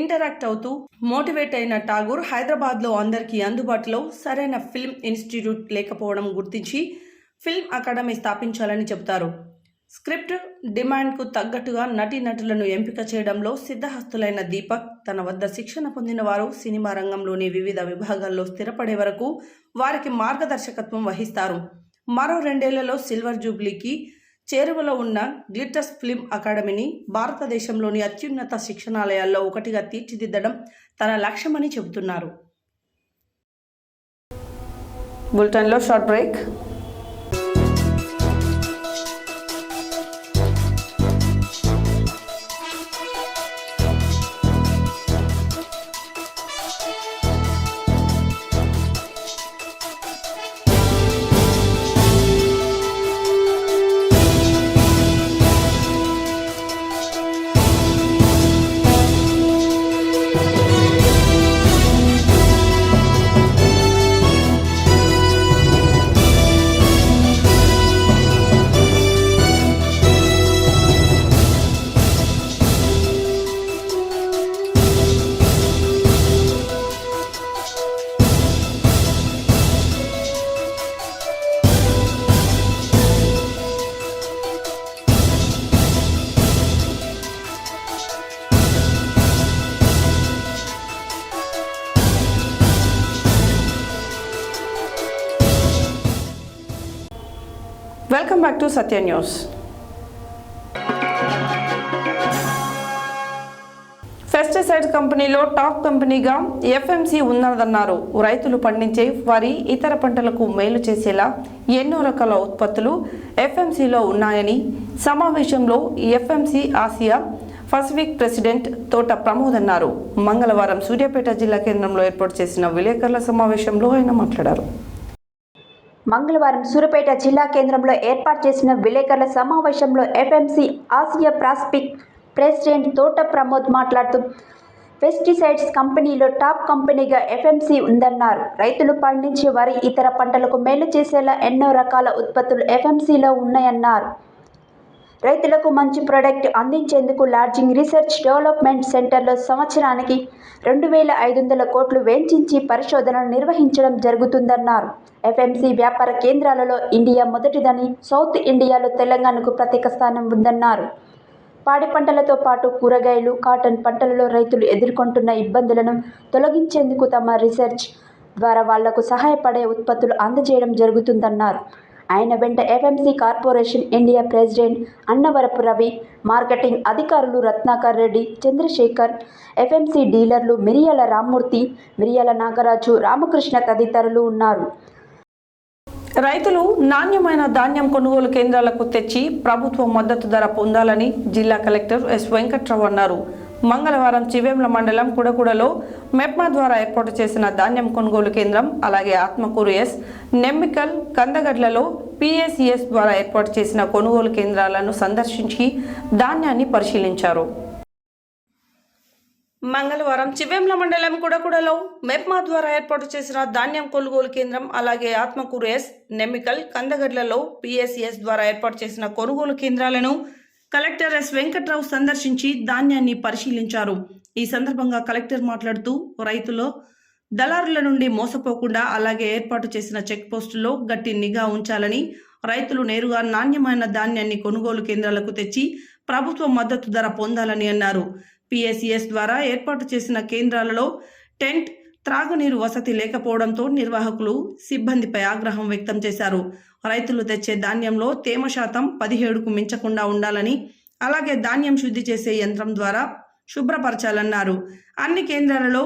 Speaker 1: ఇంటరాక్ట్ అవుతూ మోటివేట్ అయిన ఠాగూర్ హైదరాబాద్లో అందరికీ అందుబాటులో సరైన ఫిల్మ్ ఇన్స్టిట్యూట్ లేకపోవడం గుర్తించి ఫిల్మ్ అకాడమీ స్థాపించాలని చెబుతారు. స్క్రిప్ట్ డిమాండ్కు తగ్గట్టుగా నటీనటులను ఎంపిక చేయడంలో సిద్ధహస్తులైన దీపక్ తన వద్ద శిక్షణ పొందిన వారు సినిమా రంగంలోని వివిధ విభాగాల్లో స్థిరపడే వరకు వారికి మార్గదర్శకత్వం వహిస్తారు. మరో 2 ఏళ్లలో సిల్వర్ జూబ్లీకి చేరువలో ఉన్న గ్లిటర్స్ ఫిల్మ్ అకాడమీని భారతదేశంలోని అత్యున్నత శిక్షణాలయాల్లో ఒకటిగా తీర్చిదిద్దడం తన లక్ష్యమని చెబుతున్నారు. బులెటిన్లో short break. Welcome back to Satya news. Pesticide కంపెనీలో టాప్ కంపెనీగా ఎఫ్ఎంసీ ఉన్నదన్నారు. రైతులు పండించే వరి, ఇతర పంటలకు మేలు చేసేలా ఎన్నో రకాల ఉత్పత్తులు ఎఫ్ఎంసీలో ఉన్నాయని సమావేశంలో FMC Asia Pacific president Thota Pramod అన్నారు. మంగళవారం సూర్యాపేట జిల్లా కేంద్రంలో ఏర్పాటు చేసిన విలేకరుల సమావేశంలో ఆయన మాట్లాడారు.
Speaker 2: మంగళవారం సూర్యాపేట జిల్లా కేంద్రంలో ఏర్పాటు చేసిన విలేకరుల సమావేశంలో FMC Asia Pacific president Thota Pramod మాట్లాడుతూ, పెస్టిసైడ్స్ కంపెనీలో టాప్ కంపెనీగా ఎఫ్ఎంసీ ఉందన్నారు. రైతులు పండించే వరి, ఇతర పంటలకు మేలు చేసేలా ఎన్నో రకాల ఉత్పత్తులు ఎఫ్ఎంసీలో ఉన్నాయన్నారు. రైతులకు మంచి ప్రొడక్ట్ అందించేందుకు లాడ్జింగ్ రీసెర్చ్ డెవలప్మెంట్ సెంటర్లో సంవత్సరానికి 2,500 కోట్లు వెచ్చించి పరిశోధనలు నిర్వహించడం జరుగుతుందన్నారు. ఎఫ్ఎంసీ వ్యాపార కేంద్రాలలో ఇండియా మొదటిదని, సౌత్ ఇండియాలో తెలంగాణకు ప్రత్యేక స్థానం ఉందన్నారు. పాడి పంటలతో పాటు కూరగాయలు, కాటన్ పంటలలో రైతులు ఎదుర్కొంటున్న ఇబ్బందులను తొలగించేందుకు తమ రీసెర్చ్ ద్వారా వాళ్లకు సహాయపడే ఉత్పత్తులు అందజేయడం జరుగుతుందన్నారు. ఆయన వెంట FMC corporation India president Annavarapu Ravi, marketing అధికారులు రత్నాకర్ రెడ్డి, చంద్రశేఖర్, ఎఫ్ఎంసీ డీలర్లు మిరియాల రామ్మూర్తి, మిరియాల నాగరాజు, రామకృష్ణ తదితరులు ఉన్నారు.
Speaker 1: రైతులు నాణ్యమైన ధాన్యం కొనుగోలు కేంద్రాలకు తెచ్చి ప్రభుత్వ మద్దతు ధర పొందాలని జిల్లా కలెక్టర్ ఎస్ వెంకట్రావు అన్నారు. మంగళవారం చివేంల మండలం కుడకుడలో మెప్మా ద్వారా ఏర్పాటు చేసిన ధాన్యం కొనుగోలు కేంద్రం, అలాగే ఆత్మకూరు ఎస్, నెమ్మికల్, కందగడ్లలో పిఎస్సిఎస్ ద్వారా ఏర్పాటు చేసిన కొనుగోలు కేంద్రాలను సందర్శించి ధాన్యాన్ని పరిశీలించారు. మంగళవారం చివేంల మండలం కుడకుడలో మెప్మా ద్వారా ఏర్పాటు చేసిన ధాన్యం కొనుగోలు కేంద్రం, అలాగే ఆత్మకూరు ఎస్, నెమ్మికల్, కందగడ్లలో పిఎస్సిఎస్ ద్వారా ఏర్పాటు చేసిన కొనుగోలు కేంద్రాలను కలెక్టర్ ఎస్ వెంకట్రావు సందర్శించి ధాన్యాన్ని పరిశీలించారు. ఈ సందర్భంగా కలెక్టర్ మాట్లాడుతూ రైతులు దళారుల నుండి మోసపోకుండా, అలాగే ఏర్పాటు చేసిన చెక్ పోస్టుల్లో గట్టి నిఘా ఉంచాలని, రైతులు నేరుగా నాణ్యమైన ధాన్యాన్ని కొనుగోలు కేంద్రాలకు తెచ్చి ప్రభుత్వ మద్దతు ధర పొందాలని అన్నారు. పిఎస్సిఎస్ ద్వారా ఏర్పాటు చేసిన కేంద్రాలలో టెంట్, త్రాగునీరు వసతి లేకపోవడంతో నిర్వాహకులు, సిబ్బందిపై ఆగ్రహం వ్యక్తం చేశారు. రైతులు తెచ్చే ధాన్యంలో తేమ శాతం 17కు మించకుండా ఉండాలని, అలాగే ధాన్యం శుద్ధి చేసే యంత్రం ద్వారా శుభ్రపరచాలన్నారు. అన్ని కేంద్రాలలో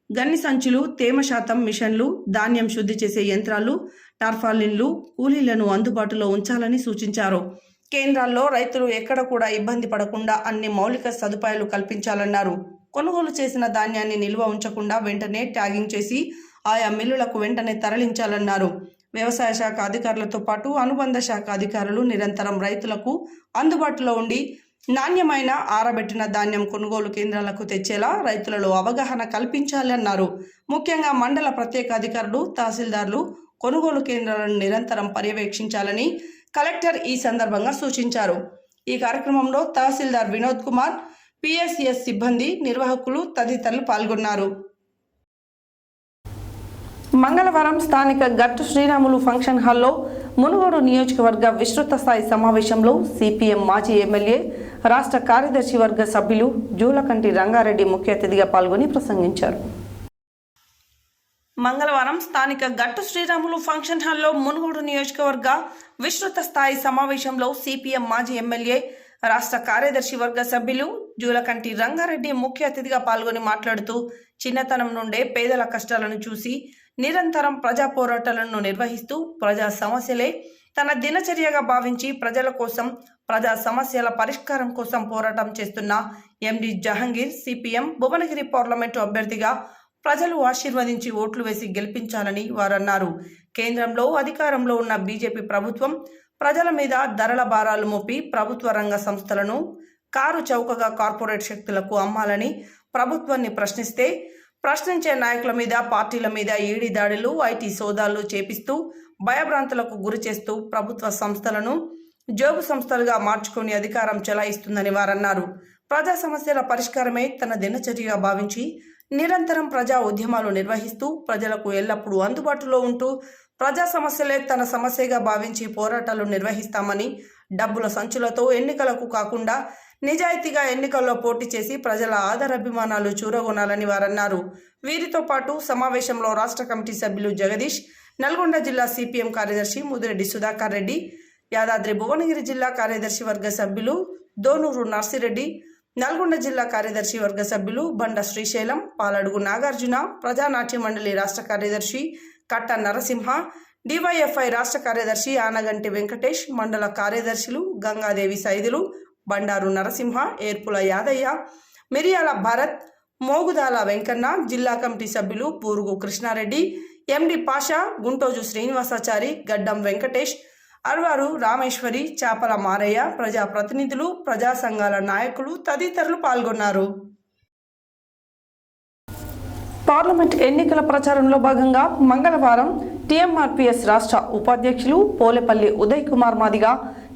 Speaker 1: గన్ని సంచులు, తేమ శాతం మిషన్లు, ధాన్యం శుద్ధి చేసే యంత్రాలు, టార్పాలిన్లు, కూలీలను అందుబాటులో ఉంచాలని సూచించారు. కేంద్రాల్లో రైతులు ఎక్కడ కూడా ఇబ్బంది పడకుండా అన్ని మౌలిక సదుపాయాలు కల్పించాలన్నారు. కొనుగోలు చేసిన ధాన్యాన్ని నిల్వ ఉంచకుండా వెంటనే ట్యాగింగ్ చేసి ఆయా మిల్లులకు వెంటనే తరలించాలన్నారు. వ్యవసాయ శాఖ అధికారులతో పాటు అనుబంధ శాఖ అధికారులు నిరంతరం రైతులకు అందుబాటులో ఉండి నాణ్యమైన ఆరబెట్టిన ధాన్యం కొనుగోలు కేంద్రాలకు తెచ్చేలా రైతులలో అవగాహన కల్పించాలన్నారు. ముఖ్యంగా మండల ప్రత్యేక అధికారులు, తహసీల్దార్లు కొనుగోలు కేంద్రాలను నిరంతరం పర్యవేక్షించాలని కలెక్టర్ ఈ సందర్భంగా సూచించారు. ఈ కార్యక్రమంలో తహసీల్దార్ వినోద్ కుమార్, పిఎస్సిఎస్ సిబ్బంది, నిర్వాహకులు తదితరులు పాల్గొన్నారు. మంగళవారం స్థానిక గట్టు శ్రీరాములు ఫంక్షన్ హాల్లో మునుగోడు నియోజకవర్గ విస్తృత స్థాయి సమావేశంలో సిపిఎం మాజీ ఎమ్మెల్యే, రాష్ట్ర కార్యదర్శి వర్గ సభ్యులు జూలకంటి రంగారెడ్డి ముఖ్య అతిథిగా పాల్గొని ప్రసంగించారు. మంగళవారం స్థానిక గట్టు శ్రీరాములు ఫంక్షన్ హాల్లో మునుగోడు నియోజకవర్గ విస్తృత స్థాయి సమావేశంలో సిపిఎం మాజీ ఎమ్మెల్యే, రాష్ట్ర కార్యదర్శి వర్గ సభ్యులు జూలకంటి రంగారెడ్డి ముఖ్య అతిథిగా పాల్గొని మాట్లాడుతూ, చిన్నతనం నుండే పేదల కష్టాలను చూసి నిరంతరం ప్రజా పోరాటాలను నిర్వహిస్తూ ప్రజా సమస్యలే తన దినచర్యగా భావించి ప్రజల కోసం, ప్రజా సమస్యల పరిష్కారం కోసం పోరాటం చేస్తున్న ఎండి జహంగీర్ సిపిఎం భువనగిరి పార్లమెంటు అభ్యర్థిగా ప్రజలు ఆశీర్వదించి ఓట్లు వేసి గెలిపించాలని వారన్నారు. కేంద్రంలో అధికారంలో ఉన్న బీజేపీ ప్రభుత్వం ప్రజల మీద ధరల భారాలు మోపి ప్రభుత్వ రంగ సంస్థలను కారు చౌకగా కార్పొరేట్ శక్తులకు అమ్మాలని ప్రభుత్వాన్ని ప్రశ్నించే నాయకుల మీద, పార్టీల మీద ఈడీ దాడులు, ఐటీ సోదాలు చేపిస్తూ భయభ్రాంతులకు గురి చేస్తూ ప్రభుత్వ సంస్థలను జోబు సంస్థలుగా మార్చుకొని అధికారం చెలాయిస్తుందని వారన్నారు. ప్రజా సమస్యల పరిష్కారమే తన దినచర్యగా భావించి నిరంతరం ప్రజా ఉద్యమాలు నిర్వహిస్తూ ప్రజలకు ఎల్లప్పుడూ అందుబాటులో ఉంటూ ప్రజా సమస్యలే తన సమస్యగా భావించి పోరాటాలు నిర్వహిస్తామని, డబ్బుల సంచులతో ఎన్నికలకు కాకుండా నిజాయితీగా ఎన్నికల్లో పోటీ చేసి ప్రజల ఆదరాభిమానాలు చూరగొనాలని వారన్నారు. వీరితో పాటు సమావేశంలో రాష్ట్ర కమిటీ సభ్యులు జగదీష్, నల్గొండ జిల్లా సిపిఎం కార్యదర్శి ముదిరెడ్డి సుధాకర్ రెడ్డి, యాదాద్రి భువనగిరి జిల్లా కార్యదర్శి వర్గ సభ్యులు దోనూరు నర్సిరెడ్డి, నల్గొండ జిల్లా కార్యదర్శి వర్గ సభ్యులు బండ శ్రీశైలం, పాలడుగు నాగార్జున, ప్రజానాట్య మండలి రాష్ట్ర కార్యదర్శి కట్ట నరసింహ, డివైఎఫ్ఐ రాష్ట్ర కార్యదర్శి ఆనగంటి వెంకటేష్, మండల కార్యదర్శులు గంగాదేవి సైదులు, బండారు నరసింహ, ఏర్పుల యాదయ్య, మిరియాల భరత్, మోగుదాల వెంకన్న, జిల్లా కమిటీ సభ్యులు పూరుగు కృష్ణారెడ్డి, ఎండి పాషా, గుంటోజు శ్రీనివాసాచారి, గడ్డం వెంకటేష్, అర్వారు రామేశ్వరి, చాపల మారయ్య, ప్రజాప్రతినిధులు, ప్రజా సంఘాల నాయకులు తదితరులు పాల్గొన్నారు. పార్లమెంట్ ఎన్నికల ప్రచారంలో భాగంగా మంగళవారం టీఎంఆర్పీఎస్ రాష్ట్ర ఉపాధ్యక్షులు పోలేపల్లి ఉదయ్ కుమార్ మాదిగ,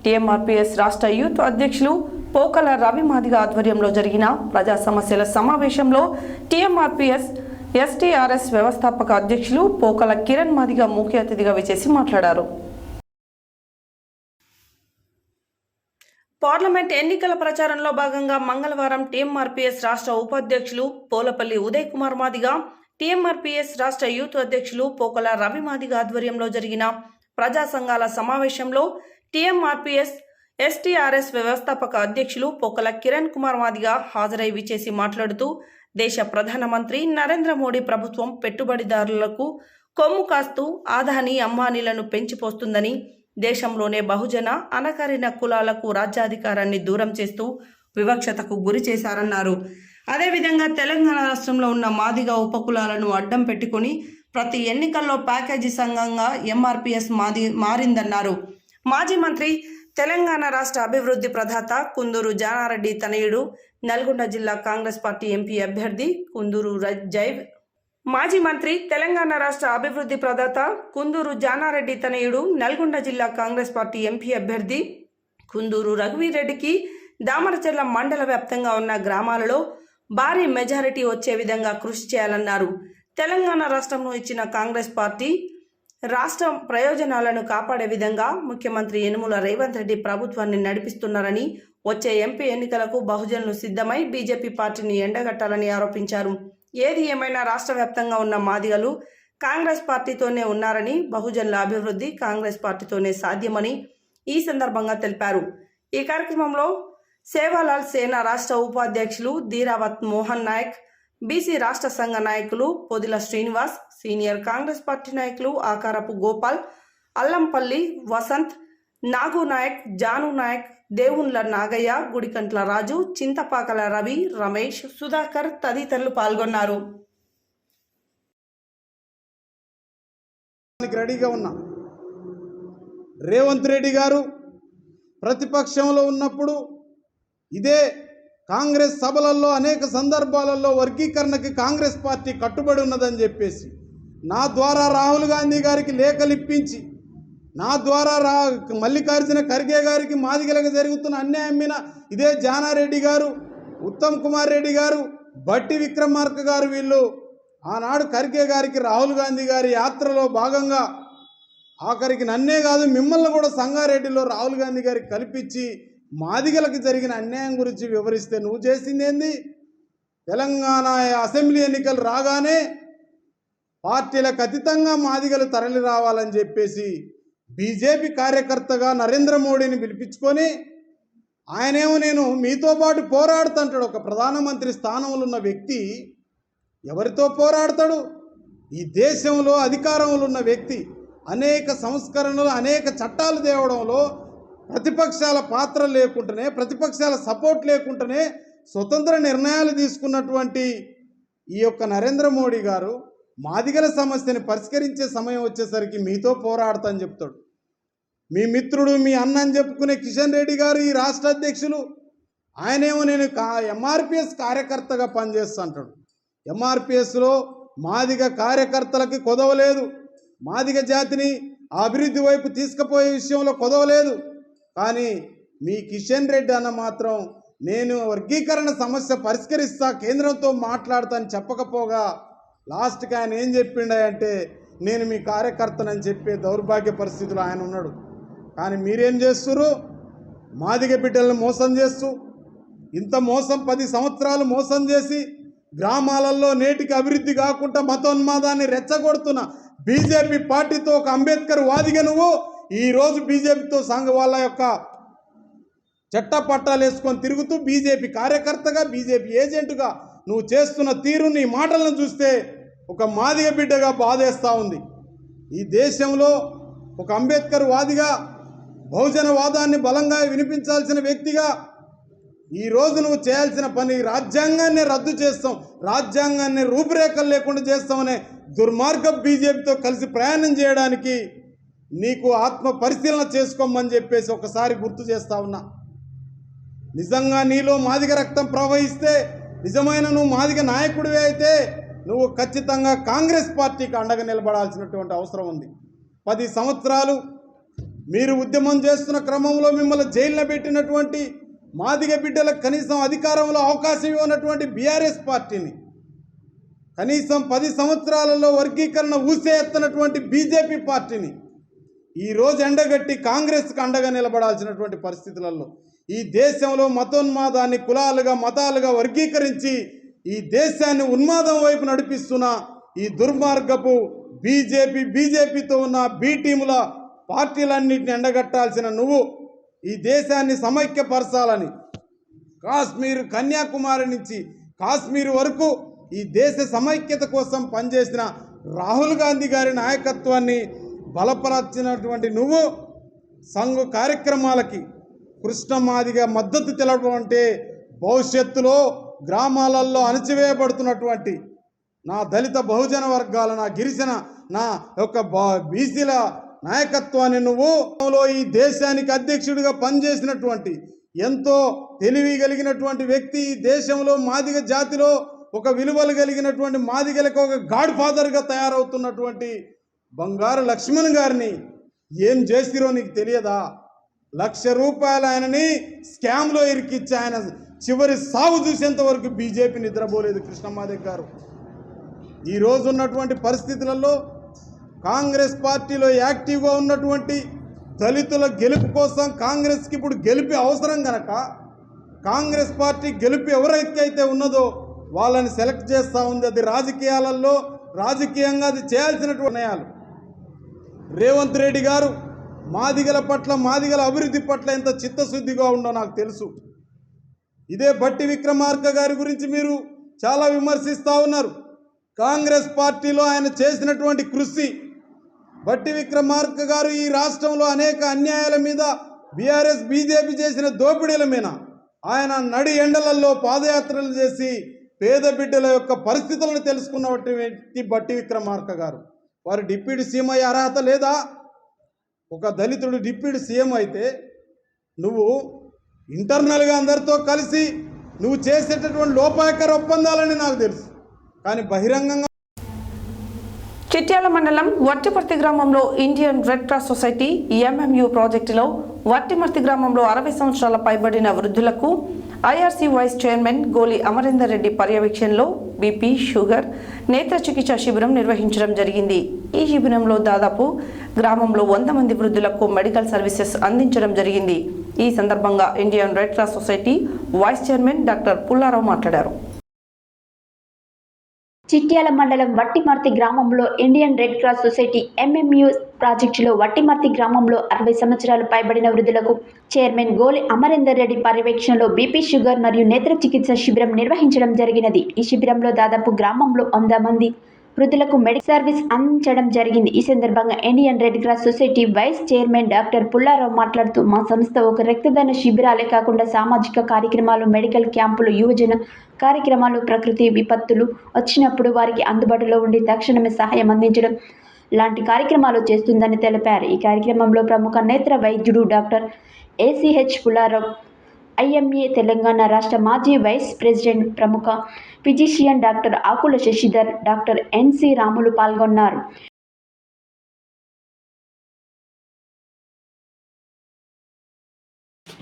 Speaker 1: టీఎంఆర్పీఎస్ రాష్ట్ర యూత్ అధ్యక్షులు పోకల రవి మాదిగ ఆధ్వర్యంలో జరిగిన ప్రజా సమస్యల సమావేశంలో టీఎంఆర్పీఎస్ ఎస్టీఆర్ఎస్ వ్యవస్థాపక అధ్యక్షులు పోకల కిరణ్ మాదిగ ముఖ్య అతిథిగా విచ్చేసి మాట్లాడారు. పార్లమెంట్ ఎన్నికల ప్రచారంలో భాగంగా మంగళవారం టీఎంఆర్పీఎస్ రాష్ట్ర ఉపాధ్యక్షులు పోలపల్లి ఉదయ్ కుమార్ మాదిగ, టీఎంఆర్పీఎస్ రాష్ట్ర యూత్ అధ్యక్షులు పోకల రవి మాదిగ ఆధ్వర్యంలో జరిగిన ప్రజా సంఘాల సమావేశంలో టీఎంఆర్పీఎస్ ఎస్టీఆర్ఎస్ వ్యవస్థాపక అధ్యక్షులు పోకల కిరణ్ కుమార్ మాదిగ హాజరై విచేసి మాట్లాడుతూ, దేశ ప్రధానమంత్రి నరేంద్ర మోడీ ప్రభుత్వం పెట్టుబడిదారులకు కొమ్ము కాస్తూ ఆదాని అంబానీలను పెంచిపోస్తుందని, దేశంలోనే బహుజన అణగారిన కులాలకు రాజ్యాధికారాన్ని దూరం చేస్తూ వివక్షతకు గురి చేశారన్నారు. అదేవిధంగా తెలంగాణ రాష్ట్రంలో ఉన్న మాదిగ ఉపకులాలను అడ్డం పెట్టుకుని ప్రతి ఎన్నికల్లో ప్యాకేజీ సంఘంగా ఎంఆర్పీఎస్ మారిందన్నారు. మాజీ మంత్రి, తెలంగాణ రాష్ట్ర అభివృద్ధి ప్రదాత కుందూరు జానారెడ్డి తనయుడు, నల్గొండ జిల్లా కాంగ్రెస్ పార్టీ ఎంపీ అభ్యర్థి కుందూరు జైవ్ మాజీ మంత్రి, తెలంగాణ రాష్ట్ర అభివృద్ధి ప్రదాత కుందూరు జానారెడ్డి తనయుడు, నల్గొండ జిల్లా కాంగ్రెస్ పార్టీ ఎంపీ అభ్యర్థి కుందూరు రఘువీరెడ్డికి దామరచెర్ల మండల వ్యాప్తంగా ఉన్న గ్రామాలలో భారీ మెజారిటీ వచ్చే విధంగా కృషి చేయాలన్నారు. తెలంగాణ రాష్ట్రంలో ఇచ్చిన కాంగ్రెస్ పార్టీ రాష్ట్ర ప్రయోజనాలను కాపాడే విధంగా ముఖ్యమంత్రి యనుమల రేవంత్ రెడ్డి ప్రభుత్వాన్ని నడిపిస్తున్నారని, వచ్చే ఎంపీ ఎన్నికలకు బహుజనులు సిద్ధమై బీజేపీ పార్టీని ఎండగట్టాలని ఆరోపించారు. ఏది ఏమైనా రాష్ట్ర వ్యాప్తంగా ఉన్న మాదిగలు కాంగ్రెస్ పార్టీతోనే ఉన్నారని, బహుజనుల అభివృద్ధి కాంగ్రెస్ పార్టీతోనే సాధ్యమని ఈ సందర్భంగా తెలిపారు. ఈ కార్యక్రమంలో సేవాలాల్ సేన రాష్ట్ర ఉపాధ్యక్షులు ధీరావత్ మోహన్ నాయక్, బీసీ రాష్ట్ర సంఘ నాయకులు పొదిల శ్రీనివాస్, సీనియర్ కాంగ్రెస్ పార్టీ నాయకులు ఆకారపు గోపాల్, అల్లంపల్లి వసంత్, నాగు నాయక్, జాను నాయక్, దేవున్ల నాగయ్య, గుడికంట్ల రాజు, చింతపాకల రవి, రమేష్, సుధాకర్ తదితరులు పాల్గొన్నారు.
Speaker 5: రెడీగా ఉన్నా. రేవంత్ రెడ్డి గారు ప్రతిపక్షంలో ఉన్నప్పుడు ఇదే కాంగ్రెస్ సభలలో అనేక సందర్భాలలో వర్గీకరణకి కాంగ్రెస్ పార్టీ కట్టుబడి ఉన్నదని చెప్పేసి నా ద్వారా రాహుల్ గాంధీ గారికి లేఖలు ఇప్పించి, నా ద్వారా మల్లికార్జున ఖర్గే గారికి మాదిగలకు జరుగుతున్న అన్యాయం మీద ఇదే జానారెడ్డి గారు, ఉత్తమ్ కుమార్ రెడ్డి గారు, బట్టి విక్రమార్క గారు వీళ్ళు ఆనాడు ఖర్గే గారికి రాహుల్ గాంధీ గారి యాత్రలో భాగంగా ఆఖరికి నన్నే కాదు మిమ్మల్ని కూడా సంగారెడ్డిలో రాహుల్ గాంధీ గారికి కల్పించి మాదిగలకు జరిగిన అన్యాయం గురించి వివరిస్తే నువ్వు చేసింది ఏంది? తెలంగాణ అసెంబ్లీ ఎన్నికలు రాగానే పార్టీలకు అతీతంగా మాదిగలు తరలి రావాలని చెప్పేసి బీజేపీ కార్యకర్తగా నరేంద్ర మోడీని పిలిపించుకొని ఆయనేమో నేను మీతో పాటు పోరాడుతుంటాడు. ఒక ప్రధానమంత్రి స్థానంలో ఉన్న వ్యక్తి ఎవరితో పోరాడతాడు? ఈ దేశంలో అధికారంలో ఉన్న వ్యక్తి అనేక సంస్కరణలు, అనేక చట్టాలు తేవడంలో ప్రతిపక్షాల పాత్ర లేకుండానే, ప్రతిపక్షాల సపోర్ట్ లేకుండానే స్వతంత్ర నిర్ణయాలు తీసుకున్నటువంటి ఈ యొక్క నరేంద్ర మోడీ గారు మాదిగల సమస్యని పరిష్కరించే సమయం వచ్చేసరికి మీతో పోరాడతాని చెప్తాడు. మీ మిత్రుడు, మీ అన్న అని చెప్పుకునే కిషన్ రెడ్డి గారు ఈ రాష్ట్ర అధ్యక్షులు, ఆయనేమో నేను ఎంఆర్పిఎస్ కార్యకర్తగా పనిచేస్తుంటాడు. ఎంఆర్పిఎస్లో మాదిగ కార్యకర్తలకి కొదవలేదు, మాదిగ జాతిని అభివృద్ధి వైపు తీసుకుపోయే విషయంలో కొదవలేదు. కానీ మీ కిషన్ రెడ్డి అన్న మాత్రం నేను వర్గీకరణ సమస్య పరిష్కరిస్తా, కేంద్రంతో మాట్లాడతాను చెప్పకపోగా లాస్ట్కి ఆయన ఏం చెప్పిండంటే నేను మీ కార్యకర్తనని చెప్పే దౌర్భాగ్య పరిస్థితులు ఆయన ఉన్నాడు. కానీ మీరేం చేస్తున్నారు? మాదిగ బిడ్డలను మోసం చేస్తూ, ఇంత మోసం 10 సంవత్సరాలు మోసం చేసి గ్రామాలలో నేటికి అభివృద్ధి కాకుండా మతోన్మాదాన్ని రెచ్చగొడుతున్న బీజేపీ పార్టీతో ఒక అంబేద్కర్ వాదిగా నువ్వు ఈరోజు బీజేపీతో సంఘ వాళ్ళ యొక్క చట్టపట్టాలు వేసుకొని తిరుగుతూ బీజేపీ కార్యకర్తగా, బీజేపీ ఏజెంటుగా నువ్వు చేస్తున్న తీరు, నీ మాటలను చూస్తే ఒక మాదిగ బిడ్డగా బాధేస్తూ ఉంది. ఈ దేశంలో ఒక అంబేద్కర్ వాదిగా, బహుజన వాదాన్ని బలంగా వినిపించాల్సిన వ్యక్తిగా ఈరోజు నువ్వు చేయాల్సిన పని రాజ్యాంగాన్ని రద్దు చేస్తాం, రాజ్యాంగాన్ని రూపురేఖలు లేకుండా చేస్తామనే దుర్మార్గ బీజేపీతో కలిసి ప్రయాణం చేయడానికి నీకు ఆత్మ పరిశీలన చేసుకోమని చెప్పేసి ఒకసారి గుర్తు చేస్తా ఉన్నా. నిజంగా నీలో మాదిగ రక్తం ప్రవహిస్తే, నిజమైన నువ్వు మాదిగ నాయకుడివే అయితే నువ్వు ఖచ్చితంగా కాంగ్రెస్ పార్టీకి అండగా నిలబడాల్సినటువంటి అవసరం ఉంది. 10 సంవత్సరాలు మీరు ఉద్యమం చేస్తున్న క్రమంలో మిమ్మల్ని జైల్లో పెట్టినటువంటి మాదిగ బిడ్డలకు కనీసం అధికారంలో అవకాశం ఇవ్వనటువంటి బీఆర్ఎస్ పార్టీని, కనీసం 10 సంవత్సరాలలో వర్గీకరణ ఊసే ఎత్తనటువంటి బీజేపీ పార్టీని ఈరోజు ఎండగట్టి కాంగ్రెస్కి అండగా నిలబడాల్సినటువంటి పరిస్థితులలో ఈ దేశంలో మతోన్మాదాన్ని కులాలుగా మతాలుగా వర్గీకరించి ఈ దేశాన్ని ఉన్మాదం వైపు నడిపిస్తున్న ఈ దుర్మార్గపు బీజేపీతో ఉన్న బీ టీముల పార్టీలన్నింటిని ఎండగట్టాల్సిన నువ్వు ఈ దేశాన్ని సమైక్యపరచాలని కాశ్మీర్ కన్యాకుమారి నుంచి కాశ్మీర్ వరకు ఈ దేశ సమైక్యత కోసం పనిచేసిన రాహుల్ గాంధీ గారి నాయకత్వాన్ని బలపరచినటువంటి నువ్వు సంఘ కార్యక్రమాలకి కృష్ణమాదిగా మద్దతు తెలపడం అంటే భవిష్యత్తులో గ్రామాలలో అణచివేయబడుతున్నటువంటి నా దళిత బహుజన వర్గాల, నా గిరిజన, నా యొక్క బీసీల నాయకత్వాన్ని నువ్వు ఈ దేశానికి అధ్యక్షుడిగా పనిచేసినటువంటి ఎంతో తెలివి కలిగినటువంటి వ్యక్తి, ఈ దేశంలో మాదిగ జాతిలో ఒక విలువలు కలిగినటువంటి మాదిగలకు ఒక గాడ్ ఫాదర్గా తయారవుతున్నటువంటి బంగారు లక్ష్మణ్ గారిని ఏం చేసిరో నీకు తెలియదా? ₹1,00,000 ఆయనని స్కామ్లో ఇరికిచ్చి ఆయన చివరి సాగు చూసేంత వరకు బీజేపీ నిద్రపోలేదు కృష్ణమాదిగ గారు. ఈరోజు ఉన్నటువంటి పరిస్థితులలో కాంగ్రెస్ పార్టీలో యాక్టివ్గా ఉన్నటువంటి దళితుల గెలుపు కోసం కాంగ్రెస్కి ఇప్పుడు గెలుపు అవసరం కనుక కాంగ్రెస్ పార్టీ గెలుపు ఎవరైతే ఉన్నదో వాళ్ళని సెలెక్ట్ చేస్తూ ఉంది. అది రాజకీయంగా అది చేయాల్సినటువంటి నిర్ణయాలు. రేవంత్ రెడ్డి గారు మాదిగల పట్ల, మాదిగల అభివృద్ధి పట్ల ఎంత చిత్తశుద్ధిగా ఉండో నాకు తెలుసు. ఇదే బట్టి విక్రమార్క గారి గురించి మీరు చాలా విమర్శిస్తూ ఉన్నారు. కాంగ్రెస్ పార్టీలో ఆయన చేసినటువంటి కృషి, బట్టి విక్రమార్క గారు ఈ రాష్ట్రంలో అనేక అన్యాయాల మీద, బీఆర్ఎస్ బీజేపీ చేసిన దోపిడీల మీద ఆయన నడి ఎండలలో పాదయాత్రలు చేసి పేద బిడ్డల యొక్క పరిస్థితులను తెలుసుకున్నటువంటి వ్యక్తి బట్టి విక్రమార్క గారు. వారు డిప్యూటీ సీఎం అయ్యే అర్హత లేదా? ఒక దళితుడు డిప్యూటీ సీఎం అయితే నువ్వు ఇంటర్నల్గా అందరితో కలిసి నువ్వు చేసేటటువంటి లోపాయకర ఒప్పందాలని నాకు తెలుసు, కానీ బహిరంగంగా.
Speaker 1: చిట్యాల మండలం వట్టిమర్తి గ్రామంలో Indian Red Cross Society MMU ప్రాజెక్టులో వట్టిమర్తి గ్రామంలో 60 సంవత్సరాల పైబడిన వృద్ధులకు ఐఆర్సీ వైస్ చైర్మన్ గోలి అమరేందర్ రెడ్డి పర్యవేక్షణలో బీపీ, షుగర్, నేత్ర చికిత్స శిబిరం నిర్వహించడం జరిగింది. ఈ శిబిరంలో దాదాపు గ్రామంలో 100 మంది వృద్ధులకు మెడికల్ సర్వీసెస్ అందించడం జరిగింది. ఈ సందర్భంగా Indian Red Cross Society vice chairman doctor Pullarao మాట్లాడారు.
Speaker 2: చిట్యాల మండలం వట్టిమర్తి గ్రామంలో Indian Red Cross Society MMU ప్రాజెక్టులో వట్టిమర్తి గ్రామంలో 60 సంవత్సరాలు పైబడిన వృద్ధులకు చైర్మన్ గోలి అమరేందర్ రెడ్డి పర్యవేక్షణలో బీపీ, షుగర్ మరియు నేత్ర చికిత్స శిబిరం నిర్వహించడం జరిగినది. ఈ శిబిరంలో దాదాపు గ్రామంలో 100 మంది వృద్ధులకు మెడికల్ సర్వీస్ అందించడం జరిగింది. ఈ సందర్భంగా Indian Red Cross Society vice chairman doctor Pullarao మాట్లాడుతూ, మా సంస్థ ఒక రక్తదాన శిబిరాలే కాకుండా సామాజిక కార్యక్రమాలు, మెడికల్ క్యాంపులు, యువజన కార్యక్రమాలు, ప్రకృతి విపత్తులు వచ్చినప్పుడు వారికి అందుబాటులో ఉండి తక్షణమే సహాయం అందించడం లాంటి కార్యక్రమాలు చేస్తుందని తెలిపారు. ఈ కార్యక్రమంలో ప్రముఖ నేత్ర వైద్యుడు doctor ACH Pullarao, IMA Telangana రాష్ట్ర మాజీ వైస్ ప్రెసిడెంట్, ప్రముఖ ఫిజిషియన్ డాక్టర్ ఆకుల శశిధర్, డాక్టర్ ఎన్సి రాములు పాల్గొన్నారు.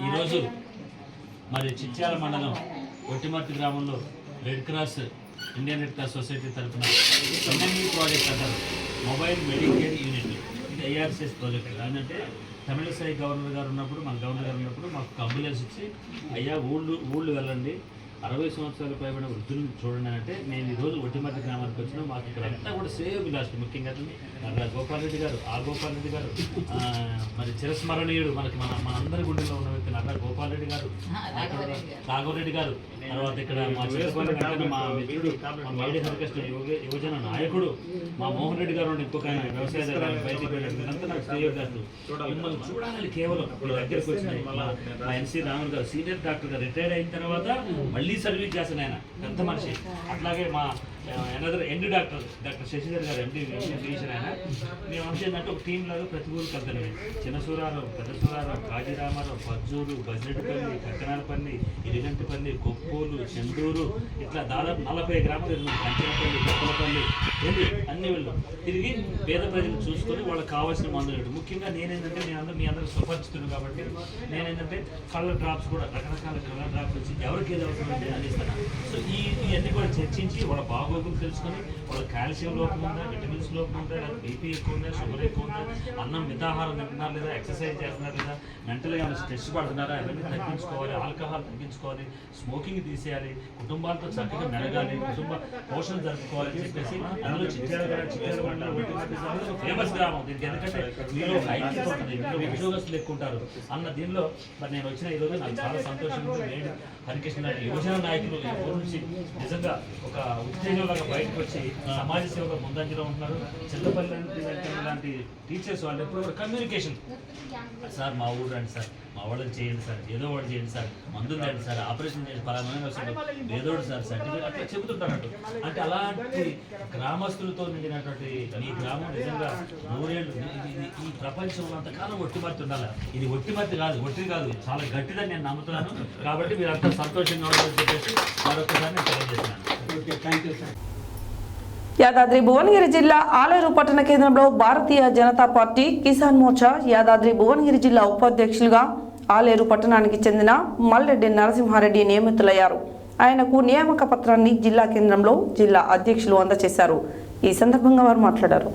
Speaker 6: ఈరోజు మరి చిట్యాల మండలం వట్టిమర్తి గ్రామంలో ఇండియన్ రెడ్ క్రాస్ సొసైటీ తరఫున ఎంఎంయు ప్రాజెక్ట్ అంటారు, మొబైల్ మెడికేర్ యూనిట్. ఇది ఐఆర్సిఎస్ ప్రాజెక్ట్. ఏంటంటే తమిళసాయి గవర్నర్ గారు ఉన్నప్పుడు, మన గవర్నర్ గారు ఉన్నప్పుడు మాకు అంబులెన్స్ ఇచ్చి, అయ్యా ఊళ్ళు వెళ్ళండి, 60 సంవత్సరాల పైబడిన వృద్ధులను చూడండి అంటే నేను ఈరోజు వట్టిమర్తి గ్రామానికి వచ్చినా మాకు ఇక్కడ అంతా కూడా సేవ్ విలాస్, ముఖ్యంగా నర్రా గోపాల్ రెడ్డి గారు, మరి చిరస్మరణీయుడు మనకి మనందరి గుండెల్లో ఉన్న వ్యక్తి నర్రా గోపాల్ రెడ్డి గారు, రాఘవరెడ్డి గారు, తర్వాత ఇక్కడ మా చిరస్మరణ మా మిత్రుడు, మా మేడి హరికృష్ణ యువజన నాయకుడు మా మోహన్ రెడ్డి గారు, ఇంకొక ఆయన వ్యవసాయదారు బయటికి వెళ్ళారు. ఇదంతా నాకు సేవ్ కాదు, మిమ్మల్ని చూడాలని కేవలం మీ దగ్గరికి వచ్చినాయి. మా ఎన్సీ రామన్ గారు సీనియర్ డాక్టర్ గారు రిటైర్డ్ అయిన తర్వాత మళ్ళీ సర్వీస్ చేసిన ఆయన పెద్ద మనిషి. అట్లాగే మా ఎండ్ డాక్టర్ శశిధర్ గారు ఎండి ఫిజిషియన్ ఆయన. మేము ఏంటంటే ఒక టీం లాగా ప్రతి ఊరికి వెళ్తాను. చిన్న సూరారం, పెద్ద సూరారం, కాజీరామారావు, పజ్జూరు, బజ్రెడ్డిపల్లి, కక్కనాలపల్లి, ఇరిగంటిపల్లి, కొప్పు, మావోలు, చెందూరు, ఇట్లా దాదాపు 40 గ్రామాలు కంచనపల్లి, కొత్తలపల్లి వెళ్ళి అన్ని వెళ్ళు తిరిగి పేద ప్రజలు చూసుకొని వాళ్ళకి కావాల్సిన మందులు. ముఖ్యంగా నేనేంటంటే మీ అందరూ సుపరిచితులు కాబట్టి నేనేంటంటే కళ్ళ డ్రాప్స్ కూడా రకరకాల కళ్ళ డ్రాప్స్ వచ్చి ఎవరికి ఏది అవసరం అంటే అందిస్తాను. సో ఇవన్నీ కూడా చర్చించి వాళ్ళ బాగోగులు తెలుసుకొని వాళ్ళ కాల్షియం లోపం ఉందా, విటమిన్స్ లోపం ఉందా, లేదా బీపీ ఎక్కువ ఉందా, షుగర్ ఎక్కువ ఉందా, అన్నం మితాహారం తింటున్నారు లేదా, ఎక్సర్సైజ్ చేస్తున్నారు లేదా, మెంటల్గా ఏమైనా స్ట్రెస్ పడుతున్నారా, అవన్నీ తగ్గించుకోవాలి, ఆల్కహాల్ తగ్గించుకోవాలి, స్మోకింగ్ తీసేయాలి, కుటుంబాలతో చక్కగా మెరగాలి, కుటుంబ పోషణ జరుపుకోవాలని చెప్పేసి అందులో ఫేమస్ గ్రామం దీనికి. ఎందుకంటే మీలో ఒక ఐక్యత ఉంటుంది, మీలో ఉద్యోగస్తులు ఎక్కువ ఉంటారు అన్న దీనిలో మరి నేను వచ్చిన ఈరోజు నాకు చాలా సంతోషంగా ఉంది. నేను హరికృష్ణ లాంటి యువజన నాయకులు ఈ ఊరు నుంచి నిజంగా ఒక ఉత్తేజంలాగా బయటకు వచ్చి సమాజ సేవలో ముందంజలో ఉంటున్నారు. చిల్లపల్లి లాంటి టీచర్స్ వాళ్ళు ఎప్పుడు కమ్యూనికేషన్, సార్ మా ఊరు రండి సార్, మా వాళ్ళకి చేయండి సార్, ఏదో ఒకటి చేయండి సార్, మందులు రండి సార్, ఆపరేషన్ చేయండి, పలానా వస్తుంది ఏదోడు సార్, సర్టిఫికేట్ అట్లా చెబుతుంటారంట. అంటే అలాంటి గ్రామస్తులతో నిండినటువంటి ఈ గ్రామం నిజంగా 100 ఏళ్ళు ఈ ప్రపంచంలో అంతకాలం ఒట్టిమర్తి ఉండాలి. ఇది ఒట్టిమర్తి కాదు, ఒట్టిది కాదు, చాలా గట్టిదని నేను నమ్ముతున్నాను. కాబట్టి మీరు అంతా సంతోషంగా ఉండాలని చెప్పేసి మరొకసారి నేను తెలియజేస్తున్నాను. Okay, thank you sir.
Speaker 1: Yadadri Bhuvanagiri జిల్లా ఆలేరు పట్టణ కేంద్రంలో భారతీయ జనతా పార్టీ కిసాన్ మోర్చా యాదాద్రి భువనగిరి జిల్లా ఉపాధ్యక్షులుగా ఆలేరు పట్టణానికి చెందిన మల్రెడ్డి నరసింహారెడ్డి నియమితులయ్యారు. ఆయనకు నియామక పత్రాన్ని జిల్లా కేంద్రంలో జిల్లా అధ్యక్షులు అందజేశారు. ఈ సందర్భంగా వారు మాట్లాడారు.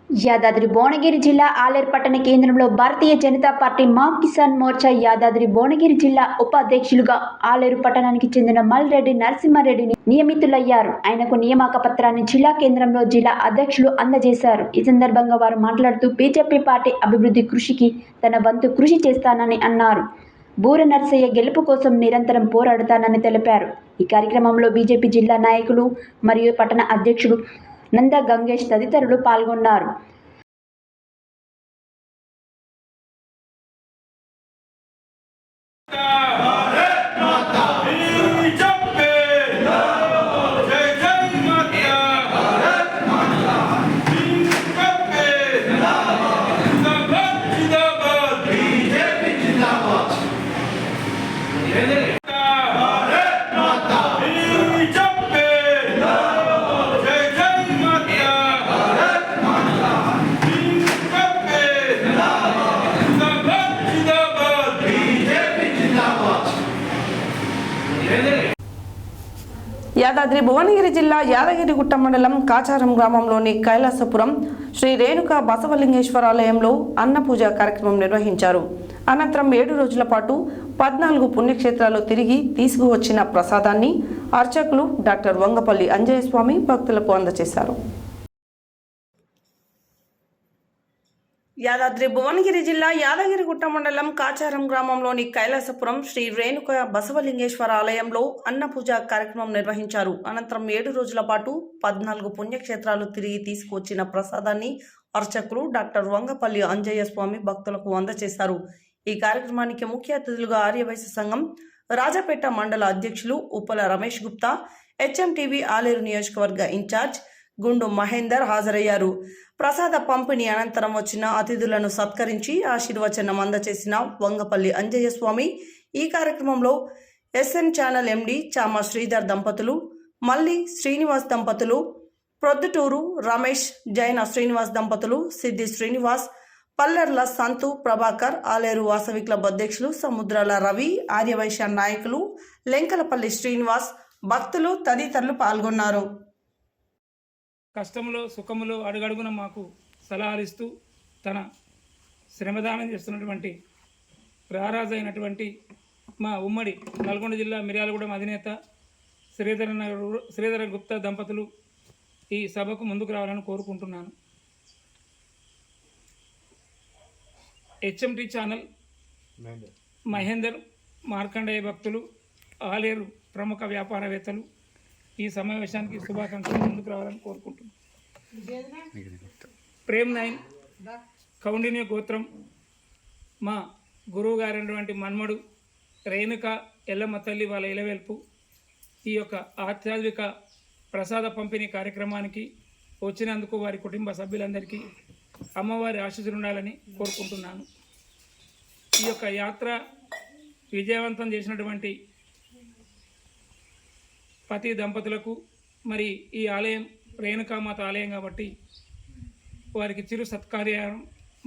Speaker 2: యాదాద్రి భువనగిరి జిల్లా ఆలేరు పట్టణ కేంద్రంలో భారతీయ జనతా పార్టీ మా కిసాన్ మోర్చా యాదాద్రి భువనగిరి జిల్లా ఉపాధ్యక్షులుగా ఆలేరు పట్టణానికి చెందిన మల్రెడ్డి నరసింహారెడ్డిని నియమితులయ్యారు. ఆయనకు నియామక పత్రాన్ని జిల్లా కేంద్రంలో జిల్లా అధ్యక్షులు అందజేశారు. ఈ సందర్భంగా వారు మాట్లాడుతూ బీజేపీ పార్టీ అభివృద్ధి కృషికి తన వంతు కృషి చేస్తానని అన్నారు. బూర నర్సయ్య గెలుపు కోసం నిరంతరం పోరాడుతానని తెలిపారు. ఈ కార్యక్రమంలో బీజేపీ జిల్లా నాయకులు మరియు పట్టణ అధ్యక్షుడు నంద గంగేష్ తదితరులు పాల్గొన్నారు.
Speaker 1: యాదాద్రి భువనగిరి జిల్లా యాదగిరిగుట్ట మండలం కాచారం గ్రామంలోని కైలాసపురం శ్రీ రేణుక బసవలింగేశ్వర ఆలయంలో అన్నపూజ కార్యక్రమం నిర్వహించారు. అనంతరం 7 రోజుల పాటు 14 పుణ్యక్షేత్రాలు తిరిగి తీసుకువచ్చిన ప్రసాదాన్ని అర్చకులు డాక్టర్ వంగపల్లి అంజయ్యస్వామి భక్తులకు అందజేశారు. యాదాద్రి భువనగిరి జిల్లా యాదగిరిగుట్ట మండలం కాచారం గ్రామంలోని కైలాసపురం శ్రీ రేణుక బసవలింగేశ్వర ఆలయంలో అన్నపూజ కార్యక్రమం నిర్వహించారు. అనంతరం 7 రోజుల పాటు 14 పుణ్యక్షేత్రాలు తిరిగి తీసుకువచ్చిన ప్రసాదాన్ని అర్చకులు డాక్టర్ వంగపల్లి అంజయ్యస్వామి భక్తులకు అందజేశారు. ఈ కార్యక్రమానికి ముఖ్య అతిథులుగా ఆర్యవైశ్య సంఘం రాజపేట మండల అధ్యక్షులు ఉప్పల రమేష్ గుప్తా, హెచ్ఎంటీవీ ఆలేరు నియోజకవర్గ ఇన్ఛార్జ్ గుండు మహేందర్ హాజరయ్యారు. ప్రసాద పంపిణీ అనంతరం వచ్చిన అతిథులను సత్కరించి ఆశీర్వచనం అందజేసిన వంగపల్లి అంజయ్యస్వామి ఈ కార్యక్రమంలో ఎస్ఎన్ ఛానల్ ఎండి చామ శ్రీధర్ దంపతులు, మల్లి శ్రీనివాస్ దంపతులు, ప్రొద్దుటూరు రమేష్ జైన శ్రీనివాస్ దంపతులు, సిద్ధి శ్రీనివాస్, పల్లెర్ల సంతు ప్రభాకర్, ఆలేరు వాసవి క్లబ్ అధ్యక్షులు సముద్రాల రవి, ఆర్యవైశ్య నాయకులు లెంకలపల్లి శ్రీనివాస్, భక్తులు తదితరులు పాల్గొన్నారు.
Speaker 7: కష్టములో సుఖములో అడుగడుగున మాకు సలహాలు ఇస్తూ తన శ్రమదానం చేస్తున్నటువంటి రారాజైనటువంటి మా ఉమ్మడి నల్గొండ జిల్లా మిర్యాలగూడెం అధినేత శ్రీధర గుప్తా దంపతులు ఈ సభకు ముందుకు రావాలని కోరుకుంటున్నాను. హెచ్ఎంటీ ఛానల్ మహేందర్, మార్కండేయ భక్తులు, ఆలేరు ప్రముఖ వ్యాపారవేత్తలు ఈ సమావేశానికి శుభాకాంక్షలు ముందుకు రావాలని కోరుకుంటున్నాను. ప్రేమ్ 9 కౌండిన్య గోత్రం మా గురువు గారైనటువంటి మన్మడు రేణుక ఎల్లమ్మ తల్లి వాళ్ళ ఇలవెల్పు ఈ యొక్క ఆధ్యాత్మిక ప్రసాద పంపిణీ కార్యక్రమానికి వచ్చినందుకు వారి కుటుంబ సభ్యులందరికీ అమ్మవారి ఆశీస్సులు ఉండాలని కోరుకుంటున్నాను. ఈ యొక్క యాత్ర విజయవంతం చేసినటువంటి పతి దంపతులకు మరి ఈ ఆలయం రేణుకామాత ఆలయం కాబట్టి వారికి చిరు సత్కార్యం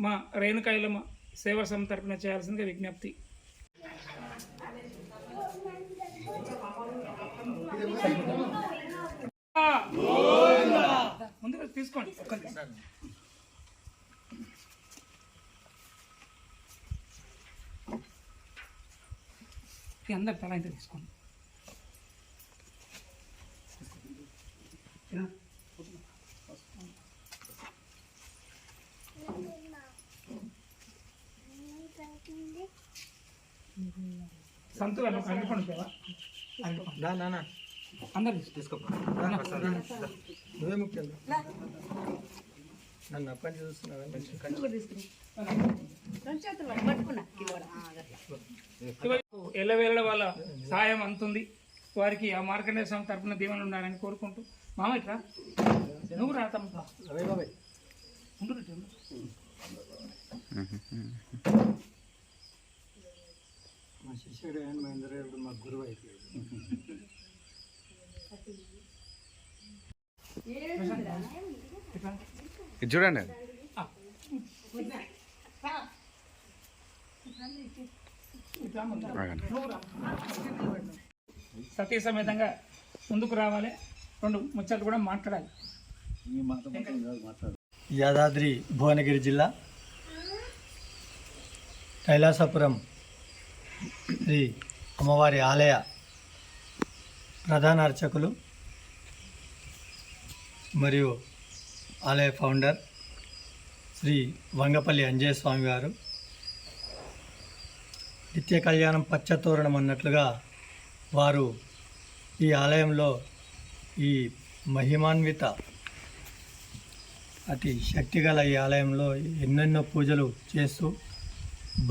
Speaker 7: మా రేణుకా ఎల్లమ్మ సేవా సంఘం తరపున చేయాల్సిందిగా విజ్ఞప్తి. ముందుగా తీసుకోండి. అందరు తల ఇంత తీసుకోండి. సంతు అనుకోండి అందరు తీసుకో.
Speaker 8: నువ్వే ముఖ్యం నన్ను అప్పని చూస్తున్నావు.
Speaker 7: ఎల్లవేళ వాళ్ళ సాయం అందుతుంది. వారికి ఆ మార్కండేయ స్వామి తరపున దీవెనలు ఉండాలని కోరుకుంటూ మామయ్య నువ్వు రాతమ్మ
Speaker 8: మా శిష్యుడు మహేంద్రుడు మా గురువు అయిపోయాడు.
Speaker 9: చూడండి
Speaker 7: సతీ సమేతంగా ముందుకు రావాలి. 2 ముచ్చట్లు కూడా మాట్లాడాలి.
Speaker 8: యాదాద్రి భువనగిరి జిల్లా కైలాసపురం శ్రీ అమ్మవారి ఆలయ ప్రధాన అర్చకులు మరియు ఆలయ ఫౌండర్ శ్రీ వంగపల్లి అంజయ్య స్వామి గారు నిత్య కళ్యాణం పచ్చతోరణం అన్నట్లుగా వారు ఈ ఆలయంలో ఈ మహిమాన్విత అతి శక్తిగల ఈ ఆలయంలో ఎన్నెన్నో పూజలు చేస్తూ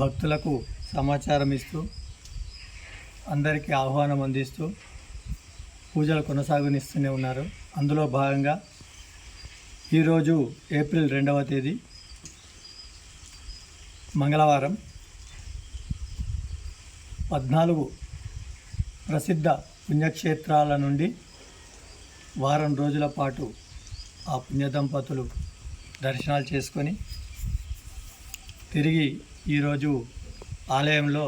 Speaker 8: భక్తులకు సమాచారం ఇస్తూ అందరికీ ఆహ్వానం అందిస్తూ పూజలు కొనసాగనిస్తూనే ఉన్నారు. అందులో భాగంగా ఈరోజు ఏప్రిల్ 2వ తేదీ మంగళవారం 14 ప్రసిద్ధ పుణ్యక్షేత్రాల నుండి వారం రోజుల పాటు ఆ పుణ్యదంపతులు దర్శనాలు చేసుకొని తిరిగి ఈరోజు ఆలయంలో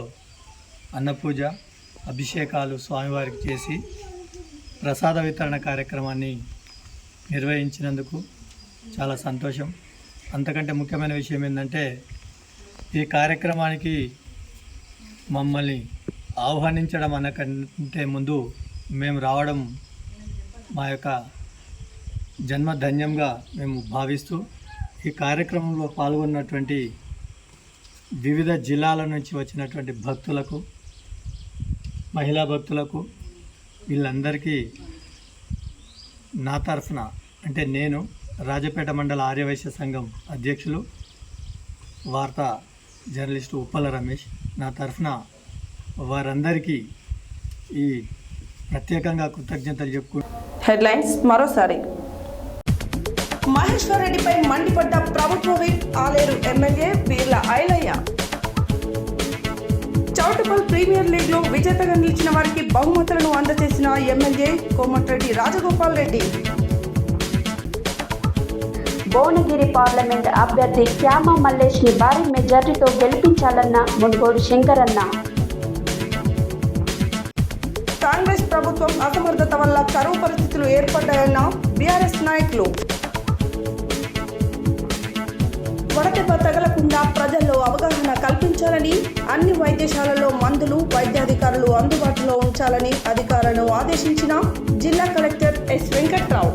Speaker 8: అన్నపూజ అభిషేకాలు స్వామివారికి చేసి ప్రసాద వితరణ కార్యక్రమాన్ని నిర్వహించినందుకు చాలా సంతోషం. అంతకంటే ముఖ్యమైన విషయం ఏంటంటే ఈ కార్యక్రమానికి మమ్మల్ని ఆహ్వానించడం అనకంటే ముందు మేము రావడం మా యొక్క జన్మధన్యంగా మేము భావిస్తూ ఈ కార్యక్రమంలో పాల్గొన్నటువంటి వివిధ జిల్లాల నుంచి వచ్చినటువంటి భక్తులకు, మహిళా భక్తులకు వీళ్ళందరికీ నా తరఫున అంటే నేను రాజపేట మండల ఆర్యవైశ్య సంఘం అధ్యక్షులు వార్తా జర్నలిస్టు ఉప్పల రమేష్ నా తరఫున వారందరికీ ఈ ప్రత్యేకంగా కృతజ్ఞతలు చెప్పుకుంటూ
Speaker 1: హెడ్లైన్స్ మరోసారి. మహేశ్వర్ రెడ్డిపై మండిపడ్డ ప్రభుత్వ whip Aler MLA Beerla Ilaiah. Choutuppal premier league లో విజేతగా నిలిచిన వారికి బహుమతులను అందజేసిన ఎమ్మెల్యే కోమటిరెడ్డి రాజగోపాల్ రెడ్డి.
Speaker 2: భువనగిరి పార్లమెంట్ అభ్యర్థి శ్యామ మల్లేష్ ని భారీ మెజార్టీతో గెలిపించాలన్న మునుగోడు శంకరన్న.
Speaker 1: కాంగ్రెస్ ప్రభుత్వం అసమర్థత వల్ల కరువు పరిస్థితులు ఏర్పడ్డాయన్న బీఆర్ఎస్ నాయకులు. వడదెబ్బ తగలకుండా ప్రజల్లో అవగాహన కల్పించాలని, అన్ని వైద్యశాలల్లో మందులు, వైద్యాధికారులు అందుబాటులో ఉంచాలని అధికారులను ఆదేశించిన జిల్లా collector S Venkatrao.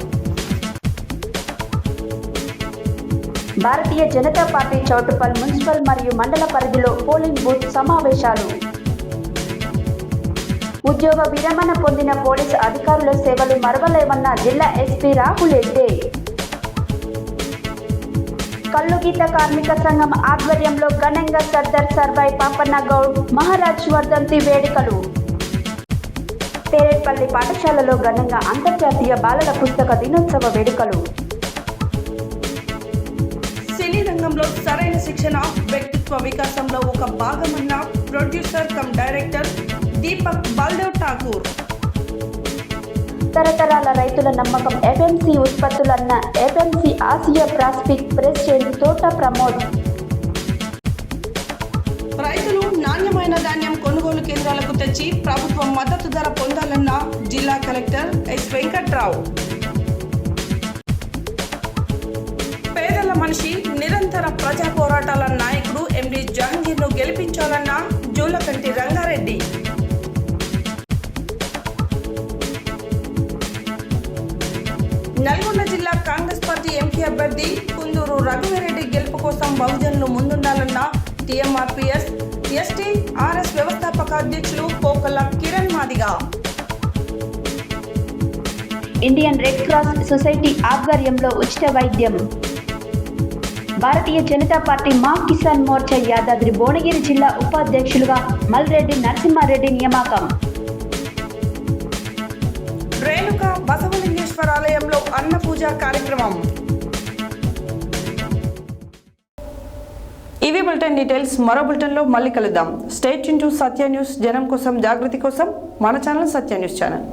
Speaker 2: Bharatiya Janata party Choutuppal municipal మరియు మండల పరిధిలో పోలింగ్ బూత్ సమావేశాలు. ఉద్యోగ విరమణ పొందిన పోలీసు అధికారుల సేవలు మరవలేవన్న జిల్లా ఎస్పీ రాహుల్ రెడ్డి. కల్లుగీత కార్మిక సంఘం ఆధ్వర్యంలో ఘనంగా సర్దార్ సర్వాయి పాపన్న గౌడ్ మహారాజ్ వర్ధంతి వేడుకలు. పేరేపల్లి పాఠశాలలో ఘనంగా అంతర్జాతీయ బాలల పుస్తక దినోత్సవ వేడుకలు.
Speaker 1: సినీ రంగంలో సరైన శిక్షణ వ్యక్తిత్వ వికాసంలో ఒక భాగమన్న producer cum director Deepak Baldev Thakur.
Speaker 2: తరతరాల రైతుల నమ్మకం ఎఫ్ఎంసి ఉత్పత్తులన్న FMC Asia Pacific president Thota Pramod.
Speaker 1: రైతులు నాణ్యమైన ధాన్యం కొనుగోలు కేంద్రాలకు తెచ్చి ప్రభుత్వం మద్దతు ధర పొందాలన్న జిల్లా కలెక్టర్ ఎస్ వెంకట్రావు. పేదల మనిషి, నిరంతర ప్రజా పోరాటాల నాయకుడు ఎండి జహంగీర్ను గెలిపించాలన్న జూలకంటి రంగారెడ్డి. నల్గొండ జిల్లా కాంగ్రెస్ పార్టీ ఎంపీ అభ్యర్థి కుందూరు రఘువీరెడ్డి గెలుపు కోసం బహుజనులు ముందుండాలన్న టీఎంఆర్పీఎస్ ఎస్టీ ఆర్ఎస్ వ్యవస్థాపక అధ్యక్షులు Pokala Kiran Madiga.
Speaker 2: Indian Red Cross society ఆధ్వర్యంలో ఉచిత వైద్యం. భారతీయ జనతా పార్టీ మా కిసాన్ మోర్చా యాదాద్రి భువనగిరి జిల్లా ఉపాధ్యక్షులుగా మల్రెడ్డి నరసింహారెడ్డి నియామకం.
Speaker 1: రేణుక బసవలింగేశ్వర ఆలయంలో అన్న పూజ కార్యక్రమం. ఇవి బులెటిన్ డీటెయిల్స్. మరో బులెటిన్లో మళ్ళీ కలుద్దాం. Stay tune to Satya news. జనం కోసం, జాగృతి కోసం మన ఛానల్ సత్య న్యూస్ ఛానల్.